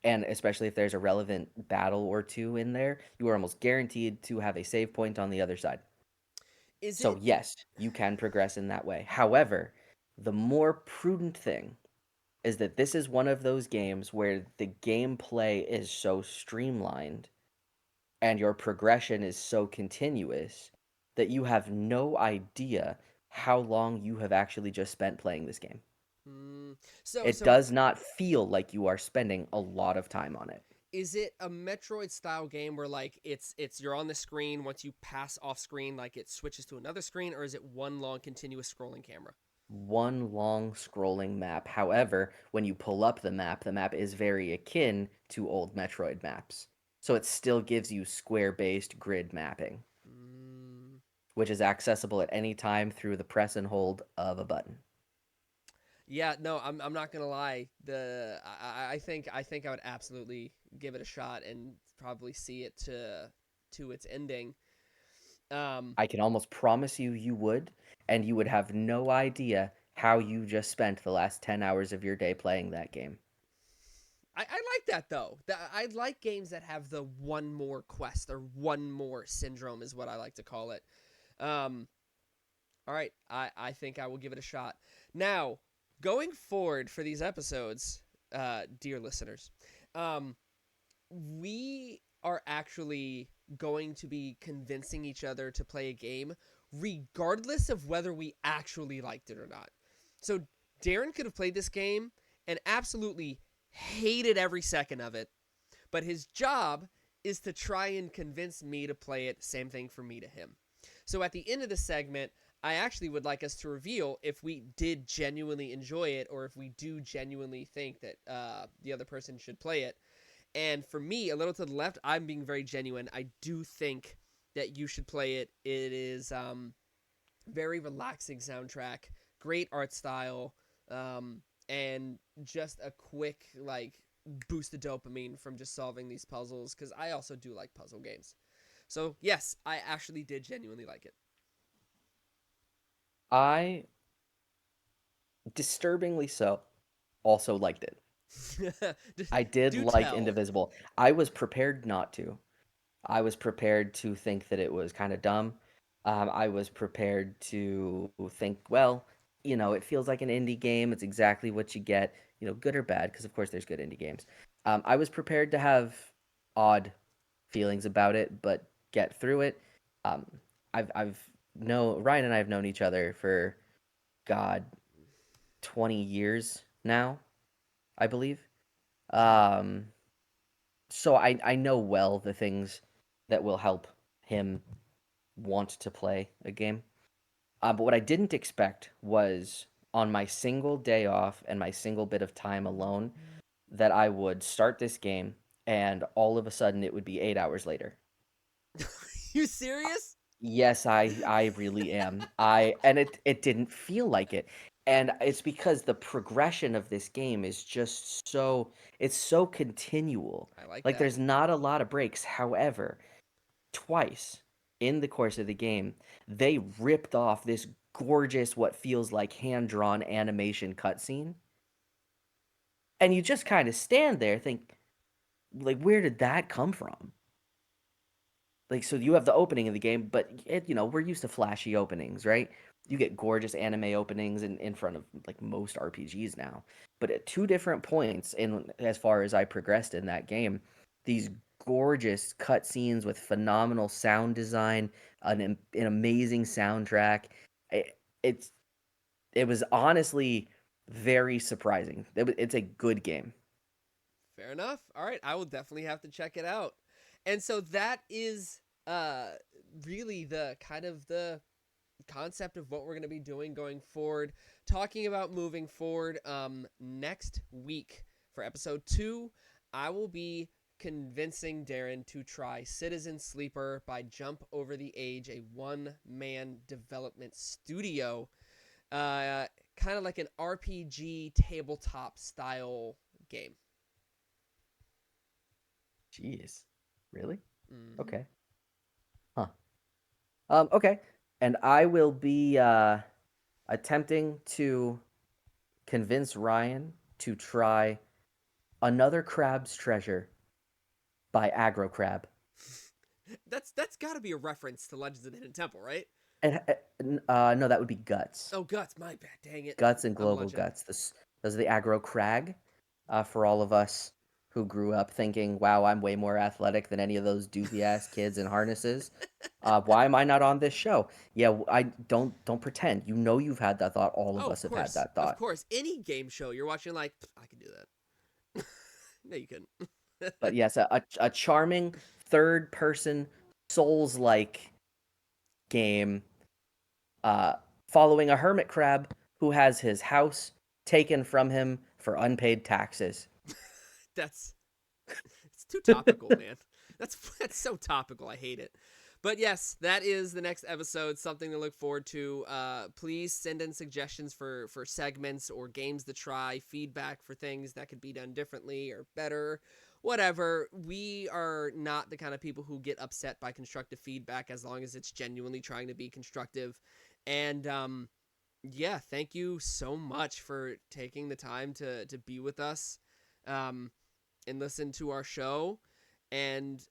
and especially if there's a relevant battle or two in there, you are almost guaranteed to have a save point on the other side. Is So it? yes, you can progress in that way. However, the more prudent thing is that this is one of those games where the gameplay is so streamlined and your progression is so continuous that you have no idea how long you have actually just spent playing this game. Mm, so It so does not feel like you are spending a lot of time on it. is it a Metroid style game where like it's you're on the screen once you pass off screen like it switches to another screen, or is it one long continuous scrolling camera? One long scrolling map. However, when you pull up the map is very akin to old Metroid maps. So it still gives you square based grid mapping, Mm, which is accessible at any time through the press and hold of a button. yeah, no, I'm not gonna lie. I think I would absolutely give it a shot and probably see it to its ending. Um, I can almost promise you you would, and you would have no idea how you just spent the last 10 hours of your day playing that game. I like that though. I like games that have the one more quest or one more syndrome is what I like to call it. Um, all right, I think I will give it a shot. Now, going forward for these episodes, dear listeners, um, we are actually going to be convincing each other to play a game regardless of whether we actually liked it or not. So Darren could have played this game and absolutely hated every second of it, but his job is to try and convince me to play it. Same thing for me to him. So at the end of the segment, I actually would like us to reveal if we did genuinely enjoy it or if we do genuinely think that the other person should play it. And for me, a little to the left, I'm being very genuine. I do think that you should play it. It is very relaxing soundtrack, great art style. and just a quick like boost of dopamine from just solving these puzzles, because I also do like puzzle games. So yes, I actually did genuinely like I, disturbingly so, also liked it. it. I did Do like tell. Indivisible. I was prepared not to. I was prepared to think that it was kind of dumb. I was prepared to think, well, it feels like an indie game. It's exactly what you get, good or bad, because of course there's good indie games. I was prepared to have odd feelings about it, but get through it. Um, I've no Ryan and I have known each other for God 20 years now, I believe. Mm-hmm. Um, so I know well the things that will help him want to play a game. But what I didn't expect was on my single day off and my single bit of time alone that I would start this game and all of a sudden it would be 8 hours later. You serious? Yes, I really am. And it didn't feel like it. And it's because the progression of this game is just it's so continual. I like Like that. there's not a lot of breaks. However, twice in the course of the game, they ripped off this gorgeous, what feels like hand-drawn animation cutscene. And you just kind of stand there, think, like, where did that come from? Like, so you have the opening of the game, but we're used to flashy openings, right? You get gorgeous anime openings in front of like most RPGs now. But at two different points in as far as I progressed in that game, these gorgeous cutscenes with phenomenal sound design, an amazing soundtrack. It, it's it was honestly very surprising. It's a good game. Fair enough. All right, I will definitely have to check it out. And so that is uh really the kind of the concept of what we're going to be doing going forward, talking about moving forward. Next week for episode 2, I will be convincing Darren to try Citizen Sleeper by Jump Over the Age, a one-man development studio, uh kind of like an RPG tabletop style game. Jeez. Really? Mm-hmm. Okay. Huh. Okay. And I will be attempting to convince Ryan to try Another Crab's Treasure by Aggro Crab. That's got to be a reference to Legends of the Hidden Temple, right? And no, that would be Guts. Oh, Guts, my bad. Dang it. Guts and I'm a Global legend. Guts. Those are the Aggro Crag. For all of us who grew up thinking, "Wow, I'm way more athletic than any of those doofy ass kids in harnesses." Why am I not on this show? Yeah, I don't pretend. You know you've had that thought. All of Oh, us of have had course. that Of thought. course. Any game show you're watching, like, I can do that. No, you couldn't. But yes, a charming third person Souls like game uh, following a hermit crab who has his house taken from him for unpaid taxes. That's it's too topical, man. That's so topical. I hate it. But yes, that is the next episode. Something to look forward to. Please send in suggestions for segments or games to try, feedback for things that could be done differently or better, whatever. We are not the kind of people who get upset by constructive feedback as long as it's genuinely trying to be constructive. And yeah, thank you so much for taking the time to be with us. Um, and listen to our show. And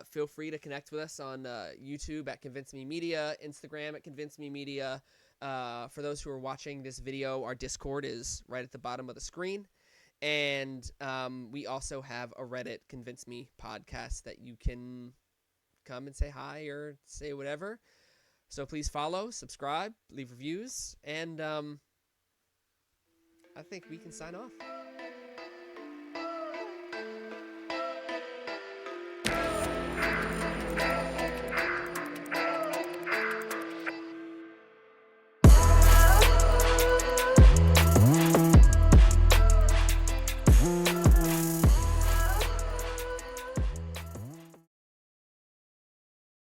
feel free to connect with us on YouTube at Convince Me Media, Instagram at Convince Me Media. For those who are watching this video, our Discord is right at the bottom of the screen. And we also have a Reddit Convince Me podcast that you can come and say hi or say whatever. So please follow, subscribe, leave reviews, and I think we can sign off.